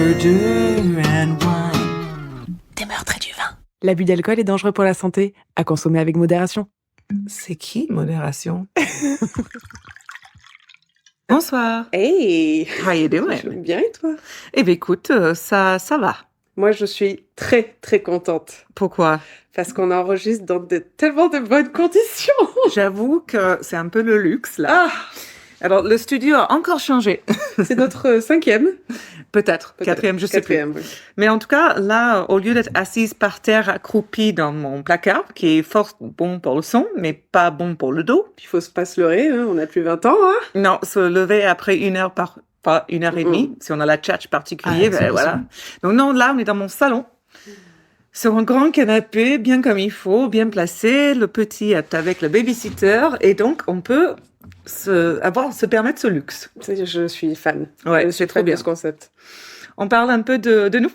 murder and wine. Des meurtres et du vin. L'abus d'alcool est dangereux pour la santé, à consommer avec modération. C'est qui, modération? Bonsoir. Hey! How you doing? Bien et toi? Eh bien, écoute, ça va. Moi, je suis très, très contente. Pourquoi? Parce qu'on enregistre dans tellement de bonnes conditions. J'avoue que c'est un peu le luxe, là. Ah! Alors, le studio a encore changé. C'est notre 5e. Peut-être. 4e, je sais plus. 4e, oui. Mais en tout cas, là, au lieu d'être assise par terre, accroupie dans mon placard, qui est fort bon pour le son, mais pas bon pour le dos. Puis il faut pas se leurrer, hein, on a plus 20 ans. Hein. Non, se lever après 1 heure pas 1 heure et demie, si on a la tchatch particulier, ben voilà. Donc non, là, on est dans mon salon, sur un grand canapé, bien comme il faut, bien placé. Le petit est avec le babysitter, et donc on peut se permettre ce luxe. Je suis fan. Ouais, c'est trop bien de ce concept. On parle un peu de nous.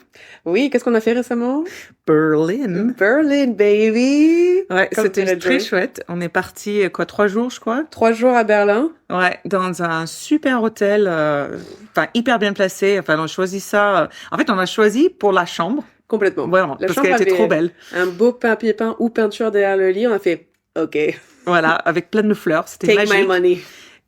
Oui, qu'est-ce qu'on a fait récemment? Berlin. Berlin, baby! Ouais, Comme c'était dirait très Joy. chouette. On est parti, 3 jours, je crois. 3 jours à Berlin. Ouais, dans un super hôtel, hyper bien placé. Enfin, on a choisi ça. En fait, on a choisi pour la chambre. Complètement. Vraiment, La parce chambre qu'elle était avait trop belle. Un beau papier peint ou peinture derrière le lit. On a fait, OK, Voilà, avec plein de fleurs. C'était take magique. my money.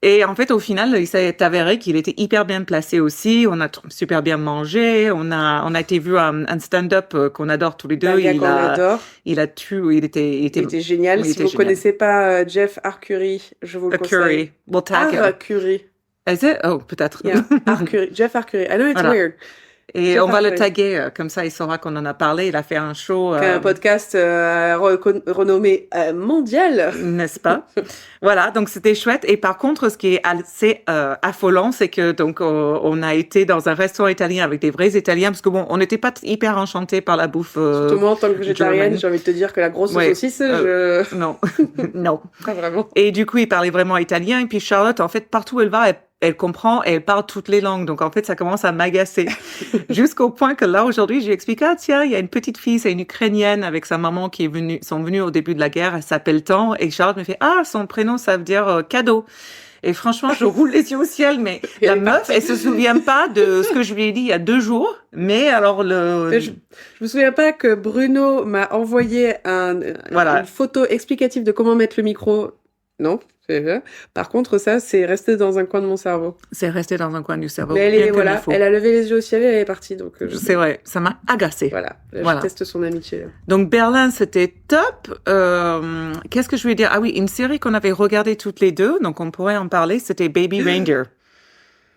Et en fait, au final, il s'est avéré qu'il était hyper bien placé aussi. On a super bien mangé. On a été vu un stand-up qu'on adore tous les deux. Un gars qu'on adore. Il était génial. il Si était vous génial. connaissez pas Jeff Arcuri, je vous le conseille. Curry. We'll tag him. Arcuri. Is it? Oh, peut-être. Yeah, Arcuri. Jeff Arcuri. I know it's Voilà. weird. Et Jeff on va le Arcuri. taguer, comme ça il saura qu'on en a parlé. Il a fait un show. Un podcast renommé mondial. N'est-ce pas? Voilà, donc c'était chouette. Et par contre, ce qui est assez affolant, c'est que donc on a été dans un restaurant italien avec des vrais Italiens, parce que bon, on n'était pas hyper enchantés par la bouffe. Surtout moi, en tant que végétarienne, German. j'ai envie de te dire que la grosse Ouais, saucisse, je... Non, non. Pas vraiment. Et du coup, il parlait vraiment italien. Et puis Charlotte, en fait, partout où elle va, elle comprend et elle parle toutes les langues. Donc, en fait, ça commence à m'agacer. Jusqu'au point que là, aujourd'hui, j'ai expliqué, ah, tiens, il y a une petite fille, c'est une Ukrainienne avec sa maman qui sont venues au début de la guerre. Elle s'appelle tant. Et Charlotte me fait, ah, son prénom, ça veut dire cadeau. Et franchement, je roule les yeux au ciel, mais la meuf, elle se souvient pas de ce que je lui ai dit il y a 2 jours. Mais alors, Je me souviens pas que Bruno m'a envoyé Voilà. une photo explicative de comment mettre le micro. Non, c'est vrai. Par contre, ça, c'est resté dans un coin de mon cerveau. c'est resté dans un coin du cerveau. Mais elle bien est, comme voilà, il faut. elle a levé les yeux au ciel et elle est partie. Donc, C'est vrai, ça m'a agacée. Voilà, là, Voilà. je teste son amitié. Donc Berlin, c'était top. Qu'est-ce que je voulais dire? Ah oui, une série qu'on avait regardée toutes les deux, donc on pourrait en parler, c'était Baby Reindeer.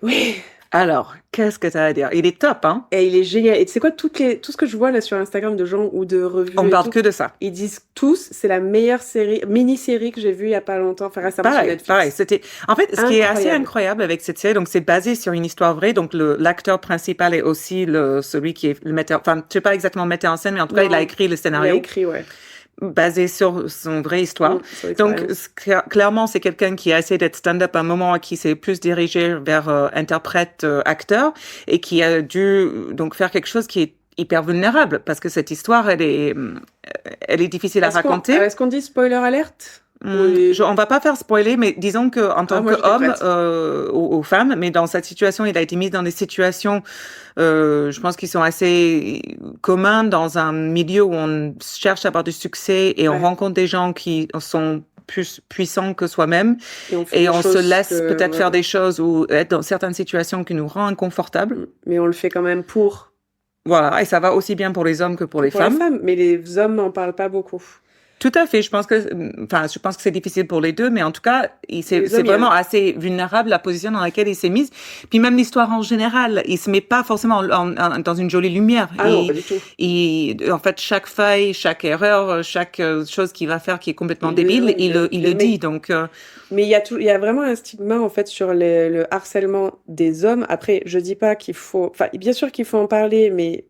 Oui. Alors, qu'est-ce que t'as à dire? Il est top, hein? Et il est génial. Et tu sais quoi, tout ce que je vois là sur Instagram de gens ou de revues, On et parle tout, que de ça. ils disent tous, c'est la meilleure mini-série que j'ai vue il y a pas longtemps, enfin récemment sur Netflix. Pareil. C'était, en fait, ce qui est assez Incroyable. incroyable avec cette série, donc c'est basé sur une histoire vraie, donc l'acteur principal est aussi celui qui est le metteur, enfin, je sais pas exactement le metteur en scène, mais en tout cas, Non. il a écrit le Il a scénario, écrit, ouais. basé sur son vraie histoire. Sur Donc, l'expérience. clairement, c'est quelqu'un qui a essayé d'être stand-up à un moment, qui s'est plus dirigé vers interprète, acteur, et qui a dû donc faire quelque chose qui est hyper vulnérable, parce que cette histoire, elle est difficile à raconter. Est-ce qu'on dit spoiler alerte? Oui. On va pas faire spoiler, mais disons que en tant moi, je qu'homme déprête. aux femmes, mais dans cette situation, il a été mis dans des situations, je pense qu'ils sont assez communs dans un milieu où on cherche à avoir du succès et on Ouais. rencontre des gens qui sont plus puissants que soi-même fait et des on se choses laisse que- peut-être ouais. faire des choses ou être dans certaines situations qui nous rendent inconfortables. Mais on le fait quand même pour Voilà, et ça va aussi bien pour les hommes que pour les femmes. Mais les hommes n'en parlent pas beaucoup. Tout à fait. Je pense que c'est difficile pour les deux, mais en tout cas, c'est hommes, vraiment assez vulnérable la position dans laquelle il s'est mise. Puis même l'histoire en général, il se met pas forcément dans une jolie lumière. Ah non, pas du tout. En fait, chaque faille, chaque erreur, chaque chose qu'il va faire qui est complètement Il débile, le- il le dit. Donc, Mais il y a vraiment un stigma en fait sur le harcèlement des hommes. Après, je dis pas qu'il faut, enfin, bien sûr qu'il faut en parler, mais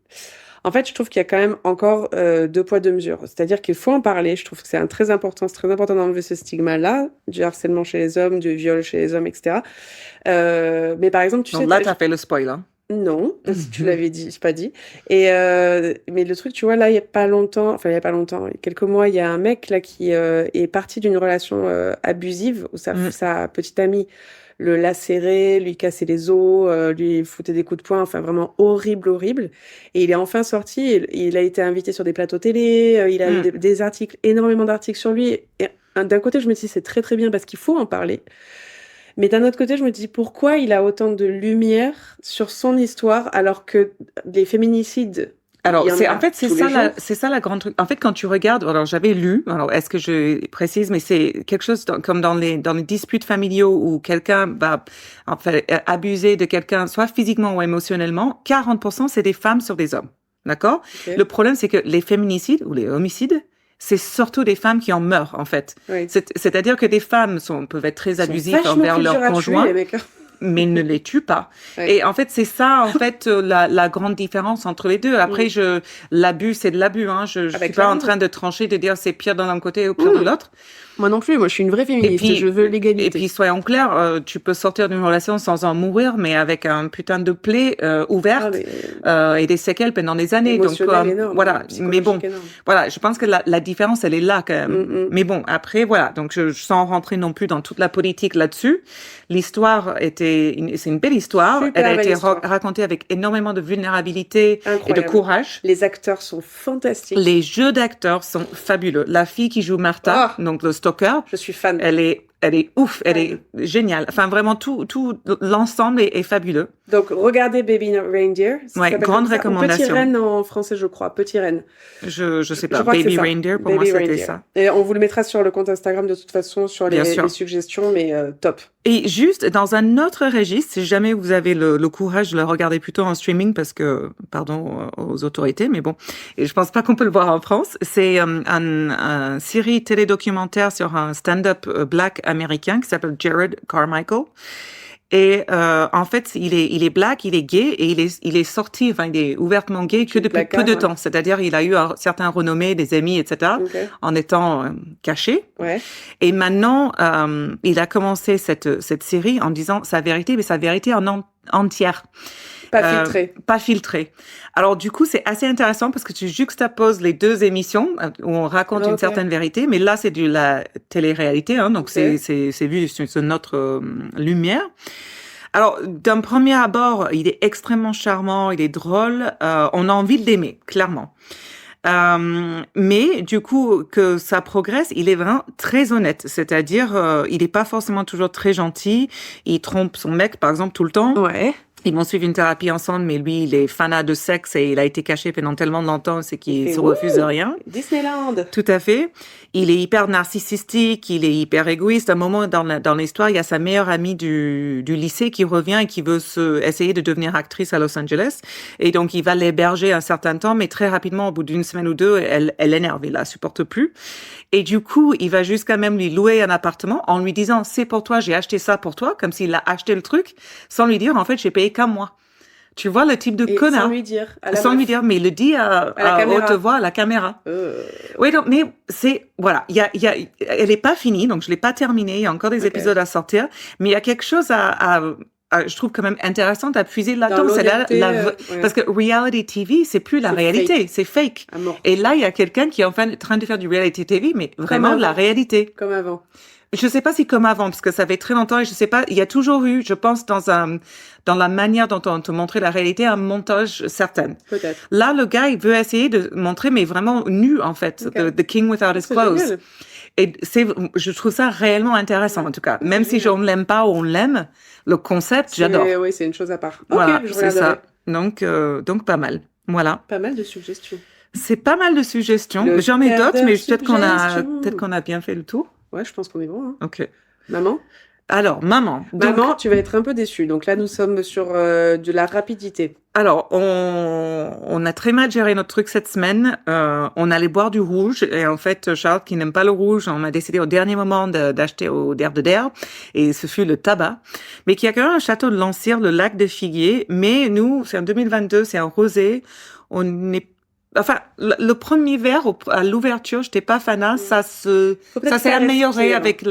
en fait, je trouve qu'il y a quand même encore 2 poids 2 mesures. C'est-à-dire qu'il faut en parler. Je trouve que c'est très important d'enlever ce stigma-là du harcèlement chez les hommes, du viol chez les hommes, etc. Mais par exemple, tu donc sais, là, t'as fait le spoil. Hein. non, si tu l'avais dit, c'est pas dit. Et mais le truc, tu vois, là, il y a pas longtemps, il y a quelques mois, il y a un mec là qui est parti d'une relation abusive où sa petite amie le lacérer, lui casser les os, lui foutait des coups de poing, enfin vraiment horrible, horrible. Et il est enfin sorti, il a été invité sur des plateaux télé, il a eu des articles, énormément d'articles sur lui. Et d'un côté, je me dis c'est très très bien parce qu'il faut en parler. Mais d'un autre côté, je me dis pourquoi il a autant de lumière sur son histoire alors que les féminicides, Alors, il y en a c'est tous les jours. c'est ça la grande truc. En fait, quand tu regardes, alors j'avais lu, alors est-ce que je précise, mais c'est quelque chose comme dans les disputes familiaux où quelqu'un va, en fait, abuser de quelqu'un, soit physiquement ou émotionnellement, 40% c'est des femmes sur des hommes. D'accord? Ok. Le problème, c'est que les féminicides ou les homicides, c'est surtout des femmes qui en meurent, en fait. Oui. C'est-à-dire que des femmes peuvent être très Ils sont abusives vachement envers plus leur durs à tuer, conjoint, les mecs, hein. mais ne les tue pas. Ouais. Et en fait, c'est ça, en fait, la grande différence entre les deux. Après, l'abus, c'est de l'abus, hein. Je Ah bah, suis pas en clairement. train de trancher, de dire c'est pire d'un côté ou pire de l'autre. Moi non plus, moi je suis une vraie féministe, je veux l'égalité. Et puis, soyons clairs, tu peux sortir d'une relation sans en mourir, mais avec un putain de plaie ouverte et des séquelles pendant des années. Donc, énorme, voilà. Mais bon, énorme. voilà, je pense que la différence, elle est là quand même. Mais bon, après, voilà. Donc, sans rentrer non plus dans toute la politique là-dessus, l'histoire c'est une belle histoire. Super Elle a belle été histoire. racontée avec énormément de vulnérabilité et de Incroyable. courage. Les acteurs sont fantastiques. Les jeux d'acteurs sont fabuleux. La fille qui joue Martha, donc le stalker, Je suis fan. elle est ouf, elle est géniale. Enfin, vraiment, tout l'ensemble est fabuleux. Donc, regardez Baby Reindeer. Ça Ouais, s'appelle grande comme ça. Ou recommandation. Petit Renne en français, je crois. Petit Renne. Je sais pas. Je crois que c'est Baby ça. Reindeer, pour Baby moi, c'était Reindeer. ça. Et on vous le mettra sur le compte Instagram de toute façon, sur Bien sûr. les suggestions, mais top. Et juste dans un autre registre, si jamais vous avez le courage de le regarder plutôt en streaming, parce que, pardon aux autorités, mais bon, et je pense pas qu'on peut le voir en France, c'est une série télédocumentaire sur un stand-up black américain qui s'appelle Jared Carmichael. Et en fait, il est black, il est gay et il est sorti, enfin il est ouvertement gay que depuis peu de temps. C'est-à-dire il a eu un certain renommée, des amis, etc. Okay. En étant caché. Ouais. Et maintenant, il a commencé cette série en disant sa vérité, mais sa vérité entière. Pas filtré. Pas filtré. Alors du coup, c'est assez intéressant parce que tu juxtaposes les deux émissions où on raconte une certaine vérité, mais là c'est de la télé-réalité, hein, donc c'est vu sur notre lumière. Alors d'un premier abord, il est extrêmement charmant, il est drôle, on a envie de l'aimer, clairement. Mais du coup, que ça progresse, il est vraiment très honnête. C'est-à-dire, il est pas forcément toujours très gentil. Il trompe son mec, par exemple, tout le temps. Ouais. Ils vont suivre une thérapie ensemble, mais lui, il est fanat de sexe et il a été caché pendant tellement longtemps, c'est qu'il se refuse de rien. Disneyland. Tout à fait. Il est hyper narcissique, il est hyper égoïste. À un moment dans l'histoire, il y a sa meilleure amie du lycée qui revient et qui veut essayer de devenir actrice à Los Angeles. Et donc, il va l'héberger un certain temps, mais très rapidement, au bout d'une semaine ou deux, elle énerve, il la supporte plus. Et du coup, il va jusqu'à même lui louer un appartement en lui disant, c'est pour toi, j'ai acheté ça pour toi, comme s'il a acheté le truc, sans lui dire, en fait, j'ai payé qu'à moi. Tu vois le type de connard. Sans lui dire. Sans lui dire, mais il le dit à haute voix à la caméra. Oui, donc, mais voilà, elle est pas finie, donc je l'ai pas terminée, il y a encore des épisodes à sortir, mais il y a quelque chose je trouve quand même intéressant à puiser là-dedans. Parce que reality TV, c'est plus la réalité, c'est fake. Et là, il y a quelqu'un qui est en train de faire du reality TV, mais vraiment de la réalité. Comme avant. Je sais pas si comme avant, parce que ça fait très longtemps et je sais pas, il y a toujours eu, je pense, dans la manière dont on te montrait la réalité, un montage certain. Peut-être. Là, le gars, il veut essayer de montrer, mais vraiment nu, en fait. The King Without His Clothes. Génial. Et je trouve ça réellement intéressant, en tout cas. Même si on ne l'aime pas ou on l'aime, le concept, j'adore. Oui, c'est une chose à part. Voilà, je c'est ça. Donc pas mal. Voilà. Pas mal de suggestions. C'est pas mal de suggestions. J'en ai d'autres, mais peut-être qu'on a bien fait le tour. Ouais, je pense qu'on est bon. Hein. Ok. Maman? Alors, maman. Maman, tu vas être un peu déçue. Donc là, nous sommes sur de la rapidité. Alors, on a très mal géré notre truc cette semaine. On allait boire du rouge. Et en fait, Charles, qui n'aime pas le rouge, on a décidé au dernier moment d'acheter au Der de Der. Et ce fut le tabac. Mais qui a quand même un château de Landcire, le lac de Figuier. Mais nous, c'est en 2022, c'est un rosé. Enfin, le premier verre à l'ouverture, j'étais pas fanat. Ça s'est amélioré avec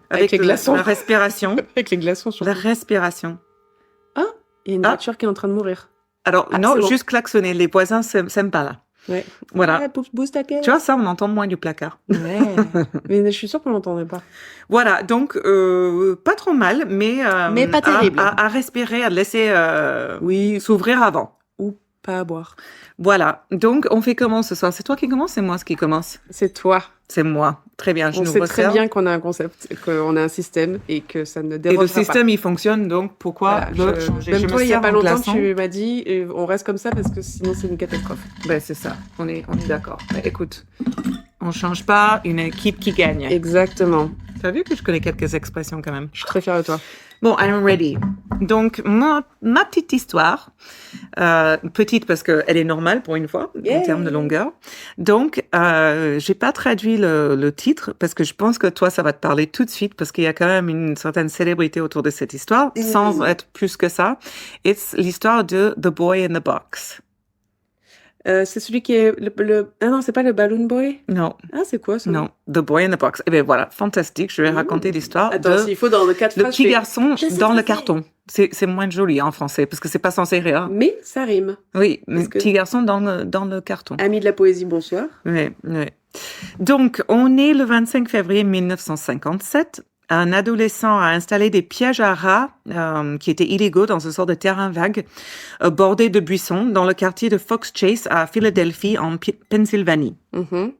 avec les glaçons. la respiration. Avec les glaçons sur La respiration. Ah, il y a une voiture qui est en train de mourir. Alors, Ah, non, c'est bon. juste klaxonner. Les voisins s'aiment pas là. Ouais. Voilà. Ouais, boost ta caisse. Tu vois, ça, on entend moins du placard. Ouais. Mais je suis sûre qu'on l'entendrait pas. Voilà, donc pas trop mal, mais pas terrible. À respirer, à laisser Oui. s'ouvrir avant. Ou pas à boire. Voilà, donc on fait comment ce soir? C'est toi qui commence, c'est moi qui commence? C'est toi. C'est moi. Très bien, je On nous sait très resserre. bien qu'on a un concept, qu'on a un système et que ça ne Et dérogera le système, il fonctionne, donc pourquoi Voilà, le changer? Même Je toi, me il y a sers pas un longtemps, glaçon. tu m'as dit on reste comme ça parce que sinon c'est une catastrophe. Ben, c'est ça, on est d'accord. Ben, écoute, on change pas une équipe qui gagne. Exactement. Tu as vu que je connais quelques expressions quand même? Je suis très fière de toi. Bon, I'm ready. Donc, ma petite histoire, petite parce qu'elle est normale pour une fois, en termes de longueur. Donc, j'ai pas traduit le titre parce que je pense que toi, ça va te parler tout de suite parce qu'il y a quand même une certaine célébrité autour de cette histoire, sans être plus que ça. C'est l'histoire de The Boy in the Box. C'est celui qui est Ah non, c'est pas le Balloon Boy? Non, Ah, c'est quoi ça? non, The Boy in the Box. Eh bien voilà, fantastique. Je vais raconter l'histoire Attends, de s'il faut dans le 4 le phrases, petit je fais- garçon Je sais dans ce le que c'est. carton. C'est moins joli en français parce que c'est pas censé rire. Mais ça rime. Oui, le Est-ce que- petit garçon dans le carton. Ami de la poésie, bonsoir. Oui, oui. Donc, on est le 25 février 1957. Un adolescent a installé des pièges à rats qui étaient illégaux dans une sorte de terrain vague bordé de buissons dans le quartier de Fox Chase à Philadelphie en Pennsylvanie. Mhm.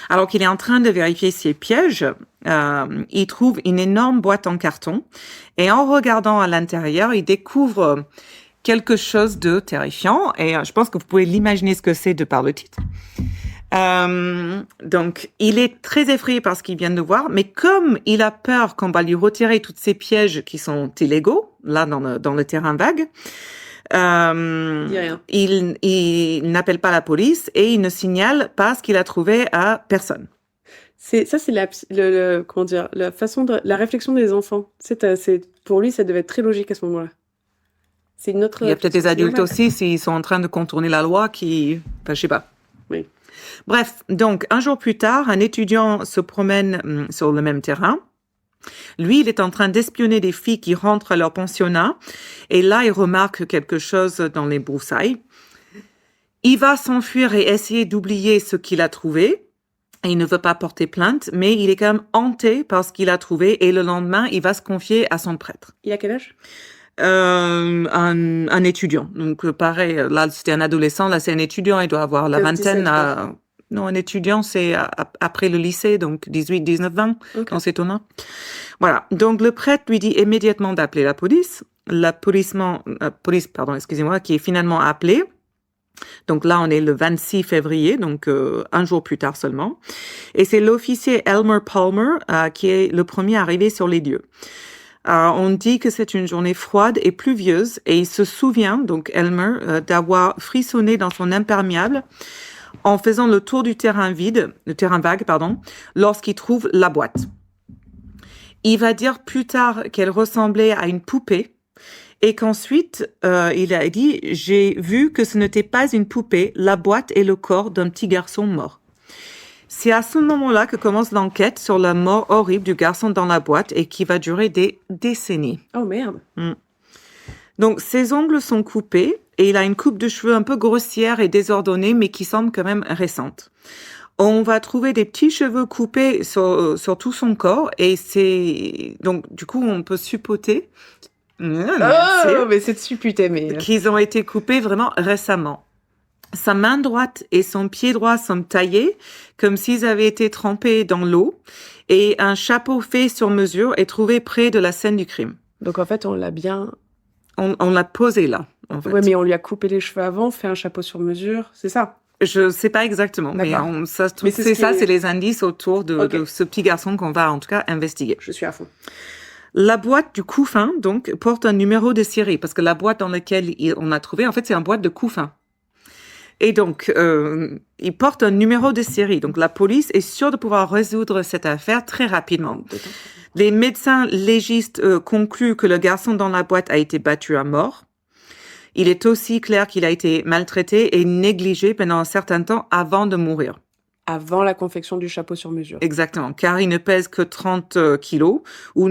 Alors qu'il est en train de vérifier ses pièges, il trouve une énorme boîte en carton et en regardant à l'intérieur, il découvre quelque chose de terrifiant et je pense que vous pouvez l'imaginer ce que c'est de par le titre. Donc, il est très effrayé par ce qu'il vient de voir, mais comme il a peur qu'on va lui retirer tous ces pièges qui sont illégaux, là, dans le terrain vague, Dis rien. il n'appelle pas la police et il ne signale pas ce qu'il a trouvé à personne. C'est comment dire, la façon de la réflexion des enfants. Pour lui, ça devait être très logique à ce moment-là. C'est une autre. Il y a peut-être des c'est adultes normal. aussi, s'ils sont en train de contourner la loi, enfin, je sais pas. Oui. Bref, donc, un jour plus tard, un étudiant se promène sur le même terrain. Lui, il est en train d'espionner des filles qui rentrent à leur pensionnat. Et là, il remarque quelque chose dans les broussailles. Il va s'enfuir et essayer d'oublier ce qu'il a trouvé. Et il ne veut pas porter plainte, mais il est quand même hanté par ce qu'il a trouvé. Et le lendemain, il va se confier à son prêtre. Il a quel âge? Un étudiant. Donc, pareil, là, c'était un adolescent. Là, c'est un étudiant. Il doit avoir la 15, vingtaine. 17, quoi. Non, un étudiant, c'est après le lycée, donc 18, 19, 20, Ok. dans ces tournants. Voilà. Donc, le prêtre lui dit immédiatement d'appeler la police. La police, excusez-moi, qui est finalement appelée. Donc là, on est le 26 février, donc un jour plus tard seulement. Et c'est l'officier Elmer Palmer qui est le premier arrivé sur les lieux. On dit que c'est une journée froide et pluvieuse et il se souvient, donc Elmer, d'avoir frissonné dans son imperméable en faisant le tour du terrain vague, lorsqu'il trouve la boîte. Il va dire plus tard qu'elle ressemblait à une poupée et qu'ensuite, il a dit « J'ai vu que ce n'était pas une poupée, la boîte et le corps d'un petit garçon mort. » C'est à ce moment-là que commence l'enquête sur la mort horrible du garçon dans la boîte et qui va durer des décennies. Oh merde. Donc, ses ongles sont coupés et il a une coupe de cheveux un peu grossière et désordonnée, mais qui semble quand même récente. On va trouver des petits cheveux coupés sur tout son corps et donc, du coup, on peut supposer Oh, mais c'est supputé, mais. qu'ils ont été coupés vraiment récemment. Sa main droite et son pied droit sont taillés comme s'ils avaient été trempés dans l'eau et un chapeau fait sur mesure est trouvé près de la scène du crime. Donc en fait, on l'a bien. On l'a posé là, en fait. Ouais, mais on lui a coupé les cheveux avant, fait un chapeau sur mesure, c'est ça. Je sais pas exactement, mais D'accord. c'est les indices autour de ce petit garçon qu'on va en tout cas investiguer. Je suis à fond. La boîte du couffin, donc, porte un numéro de série parce que la boîte dans laquelle on a trouvé, en fait, c'est une boîte de couffin. Et donc, il porte un numéro de série. Donc, la police est sûre de pouvoir résoudre cette affaire très rapidement. Les médecins légistes concluent que le garçon dans la boîte a été battu à mort. Il est aussi clair qu'il a été maltraité et négligé pendant un certain temps avant de mourir. Avant la confection du chapeau sur mesure. Exactement, car il ne pèse que 30 kilos ou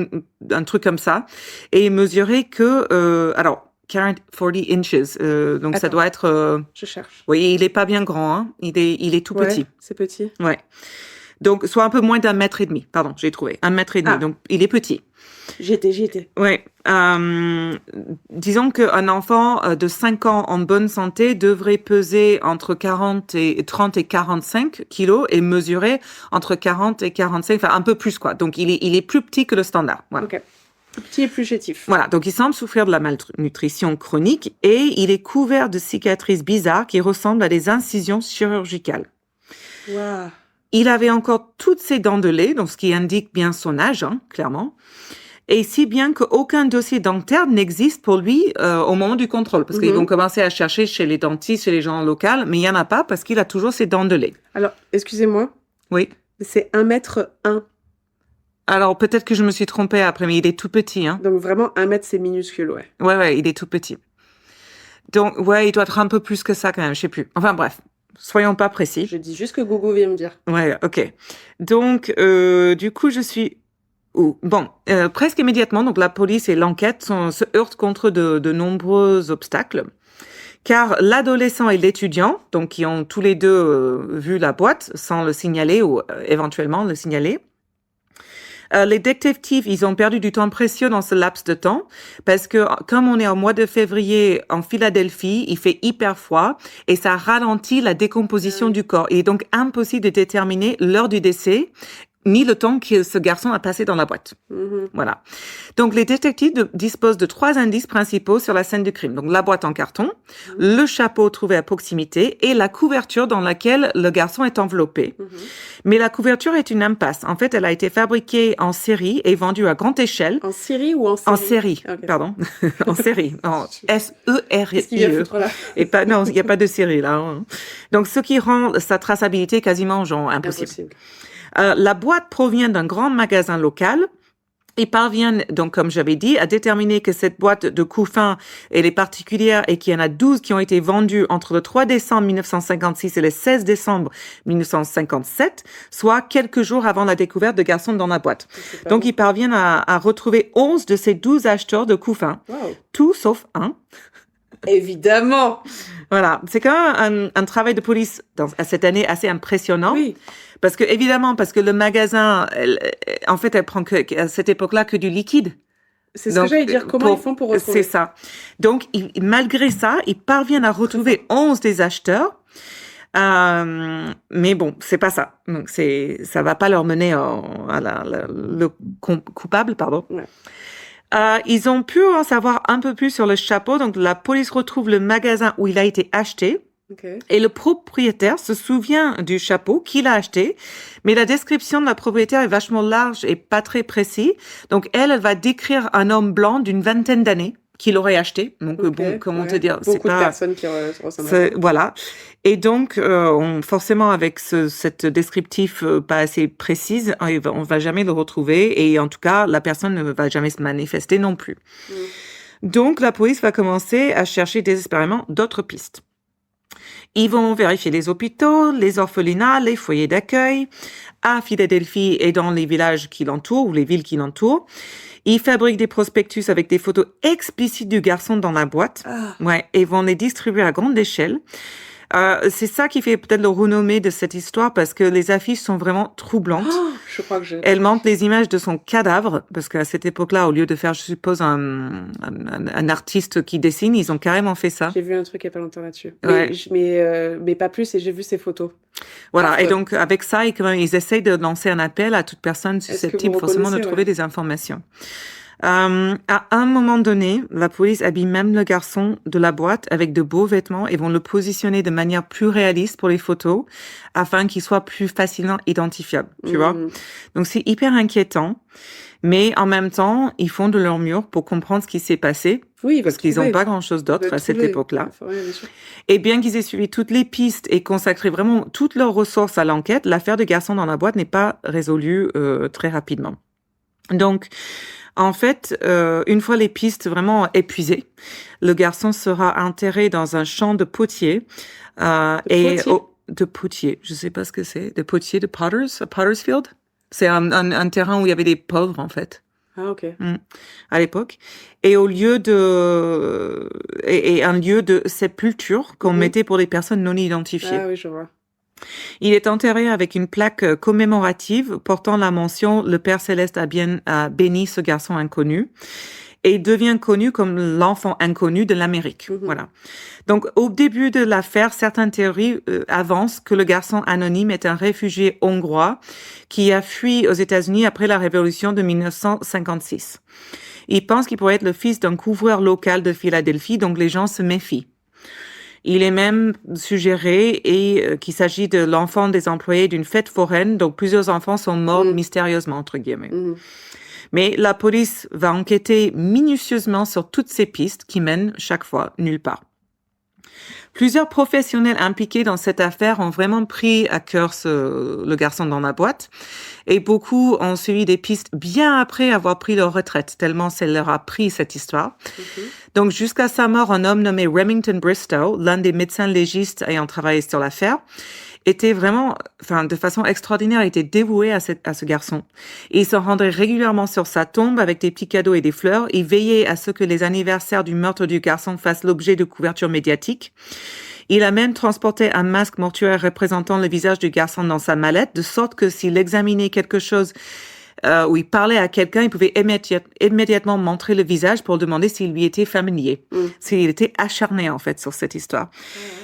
un truc comme ça. Et il mesurait que... 40 inches. Donc ça Attends. doit être... Je cherche. Oui, il est pas bien grand, hein. Il est tout Ouais, petit. c'est petit. Ouais. Donc, soit un peu moins d'1,5 mètre. Pardon, j'ai trouvé. 1,5 mètre. Ah. Donc, il est petit. J'y étais. Ouais. Disons qu'un enfant de 5 ans en bonne santé devrait peser entre 30 et 45 kilos et mesurer entre 40 et 45, enfin un peu plus quoi. Donc il est plus petit que le standard. Voilà. Ok. Plus petit et plus chétif. Voilà, donc il semble souffrir de la malnutrition chronique et il est couvert de cicatrices bizarres qui ressemblent à des incisions chirurgicales. Waouh. Il avait encore toutes ses dents de lait, donc ce qui indique bien son âge, hein, clairement. Et si bien qu'aucun dossier dentaire n'existe pour lui au moment du contrôle. Parce qu'ils vont commencer à chercher chez les dentistes, chez les gens locaux, mais il n'y en a pas parce qu'il a toujours ses dents de lait. Alors, excusez-moi, Oui. c'est 1,1 m. Alors peut-être que je me suis trompée après, mais il est tout petit. Hein. Donc vraiment, 1 mètre, c'est minuscule, ouais. Ouais, il est tout petit. Donc, ouais, il doit être un peu plus que ça quand même, je sais plus. Enfin bref, soyons pas précis. Je dis juste que Google vient me dire. Ouais, ok. Donc, du coup, je suis... presque immédiatement, donc la police et l'enquête se heurtent contre de nombreux obstacles, car l'adolescent et l'étudiant, donc qui ont tous les deux vu la boîte sans le signaler ou éventuellement le signaler, les détectives, ils ont perdu du temps précieux dans ce laps de temps parce que comme on est au mois de février en Philadelphie, il fait hyper froid et ça ralentit la décomposition du corps. Il est donc impossible de déterminer l'heure du décès ni le temps que ce garçon a passé dans la boîte. Voilà. Donc, les détectives disposent de 3 indices principaux sur la scène du crime. Donc, la boîte en carton, le chapeau trouvé à proximité et la couverture dans laquelle le garçon est enveloppé. Mais la couverture est une impasse. En fait, elle a été fabriquée en série et vendue à grande échelle. En Syrie ou en série? En série, Ok. pardon. En série. En S-E-R-I-E. Qu'est-ce qu'il vient foutre là? Et pas, non, il n'y a pas de série là. Hein. Donc, ce qui rend sa traçabilité quasiment genre impossible. La boîte provient d'un grand magasin local. Ils parviennent, donc, comme j'avais dit, à déterminer que cette boîte de couffin, elle est particulière et qu'il y en a 12 qui ont été vendues entre le 3 décembre 1956 et le 16 décembre 1957, soit quelques jours avant la découverte de garçons dans la boîte. Donc, ils parviennent à retrouver 11 de ces 12 acheteurs de couffins. Wow. Tout sauf un. Évidemment. Voilà. C'est quand même un travail de police à cette année assez impressionnant. Oui. Parce que le magasin, en fait, elle prend à cette époque-là que du liquide. C'est ce que j'allais dire. Comment ils font pour retrouver? C'est ça. Donc, malgré ça, ils parviennent à retrouver 11 des acheteurs. Mais bon, c'est pas ça. Donc, ça va pas leur mener le coupable, pardon. Ouais. Ils ont pu en savoir un peu plus sur le chapeau. Donc, la police retrouve le magasin où il a été acheté. Okay. Et le propriétaire se souvient du chapeau qu'il a acheté, mais la description de la propriétaire est vachement large et pas très précise. Donc, elle va décrire un homme blanc d'une 20aine d'années qu'il aurait acheté. Donc, bon, comment te dire, beaucoup c'est pas... de personnes qui ressemblent à ça. Voilà. Et donc, forcément, avec cette descriptif pas assez précise, on va jamais le retrouver. Et en tout cas, la personne ne va jamais se manifester non plus. Donc, la police va commencer à chercher désespérément d'autres pistes. Ils vont vérifier les hôpitaux, les orphelinats, les foyers d'accueil à Philadelphie et dans les villages qui l'entourent ou les villes qui l'entourent. Ils fabriquent des prospectus avec des photos explicites du garçon dans la boîte. Ouais, et vont les distribuer à grande échelle. C'est ça qui fait peut-être le renommée de cette histoire parce que les affiches sont vraiment troublantes. Oh, je crois que j'ai... Elles montrent les images de son cadavre parce qu'à cette époque-là, au lieu de faire, je suppose, un artiste qui dessine, ils ont carrément fait ça. J'ai vu un truc il y a pas longtemps là-dessus. Ouais. Mais pas plus et j'ai vu ses photos. Voilà. Parfait. Et donc, avec ça, ils essayent de lancer un appel à toute personne susceptible forcément de trouver des informations. À un moment donné, la police habille même le garçon de la boîte avec de beaux vêtements et vont le positionner de manière plus réaliste pour les photos afin qu'il soit plus facilement identifiable, tu vois. Donc, c'est hyper inquiétant. Mais en même temps, ils font de leur mieux pour comprendre ce qui s'est passé. Oui, parce qu'ils n'ont pas grand-chose d'autre à cette époque-là. Et bien qu'ils aient suivi toutes les pistes et consacré vraiment toutes leurs ressources à l'enquête, l'affaire de garçon dans la boîte n'est pas résolue très rapidement. Donc, en fait, une fois les pistes vraiment épuisées, le garçon sera enterré dans un champ de potiers. De potiers, je sais pas ce que c'est. De potiers, de Potter's Field. C'est un terrain où il y avait des pauvres, en fait. Ah, ok. À l'époque, et au lieu de et un lieu de sépulture qu'on mettait pour les personnes non identifiées. Ah oui, je vois. Il est enterré avec une plaque commémorative portant la mention "Le Père Céleste a béni ce garçon inconnu", et il devient connu comme l'enfant inconnu de l'Amérique. Voilà. Donc, au début de l'affaire, certaines théories avancent que le garçon anonyme est un réfugié hongrois qui a fui aux États-Unis après la révolution de 1956. Ils pensent qu'il pourrait être le fils d'un couvreur local de Philadelphie, donc les gens se méfient. Il est même suggéré qu'il s'agit de l'enfant des employés d'une fête foraine, donc plusieurs enfants sont morts mystérieusement, entre guillemets. Mais la police va enquêter minutieusement sur toutes ces pistes qui mènent chaque fois nulle part. Plusieurs professionnels impliqués dans cette affaire ont vraiment pris à cœur le garçon dans la boîte, et beaucoup ont suivi des pistes bien après avoir pris leur retraite, tellement ça leur a pris cette histoire. Donc jusqu'à sa mort, un homme nommé Remington Bristow, l'un des médecins légistes ayant travaillé sur l'affaire, était vraiment, de façon extraordinaire, était dévoué à ce garçon. Et il se rendait régulièrement sur sa tombe avec des petits cadeaux et des fleurs. Il veillait à ce que les anniversaires du meurtre du garçon fassent l'objet de couverture médiatique. Il a même transporté un masque mortuaire représentant le visage du garçon dans sa mallette, de sorte que s'il examinait quelque chose où il parlait à quelqu'un, il pouvait immédiatement montrer le visage pour demander s'il lui était familier. Il était acharné, en fait, sur cette histoire.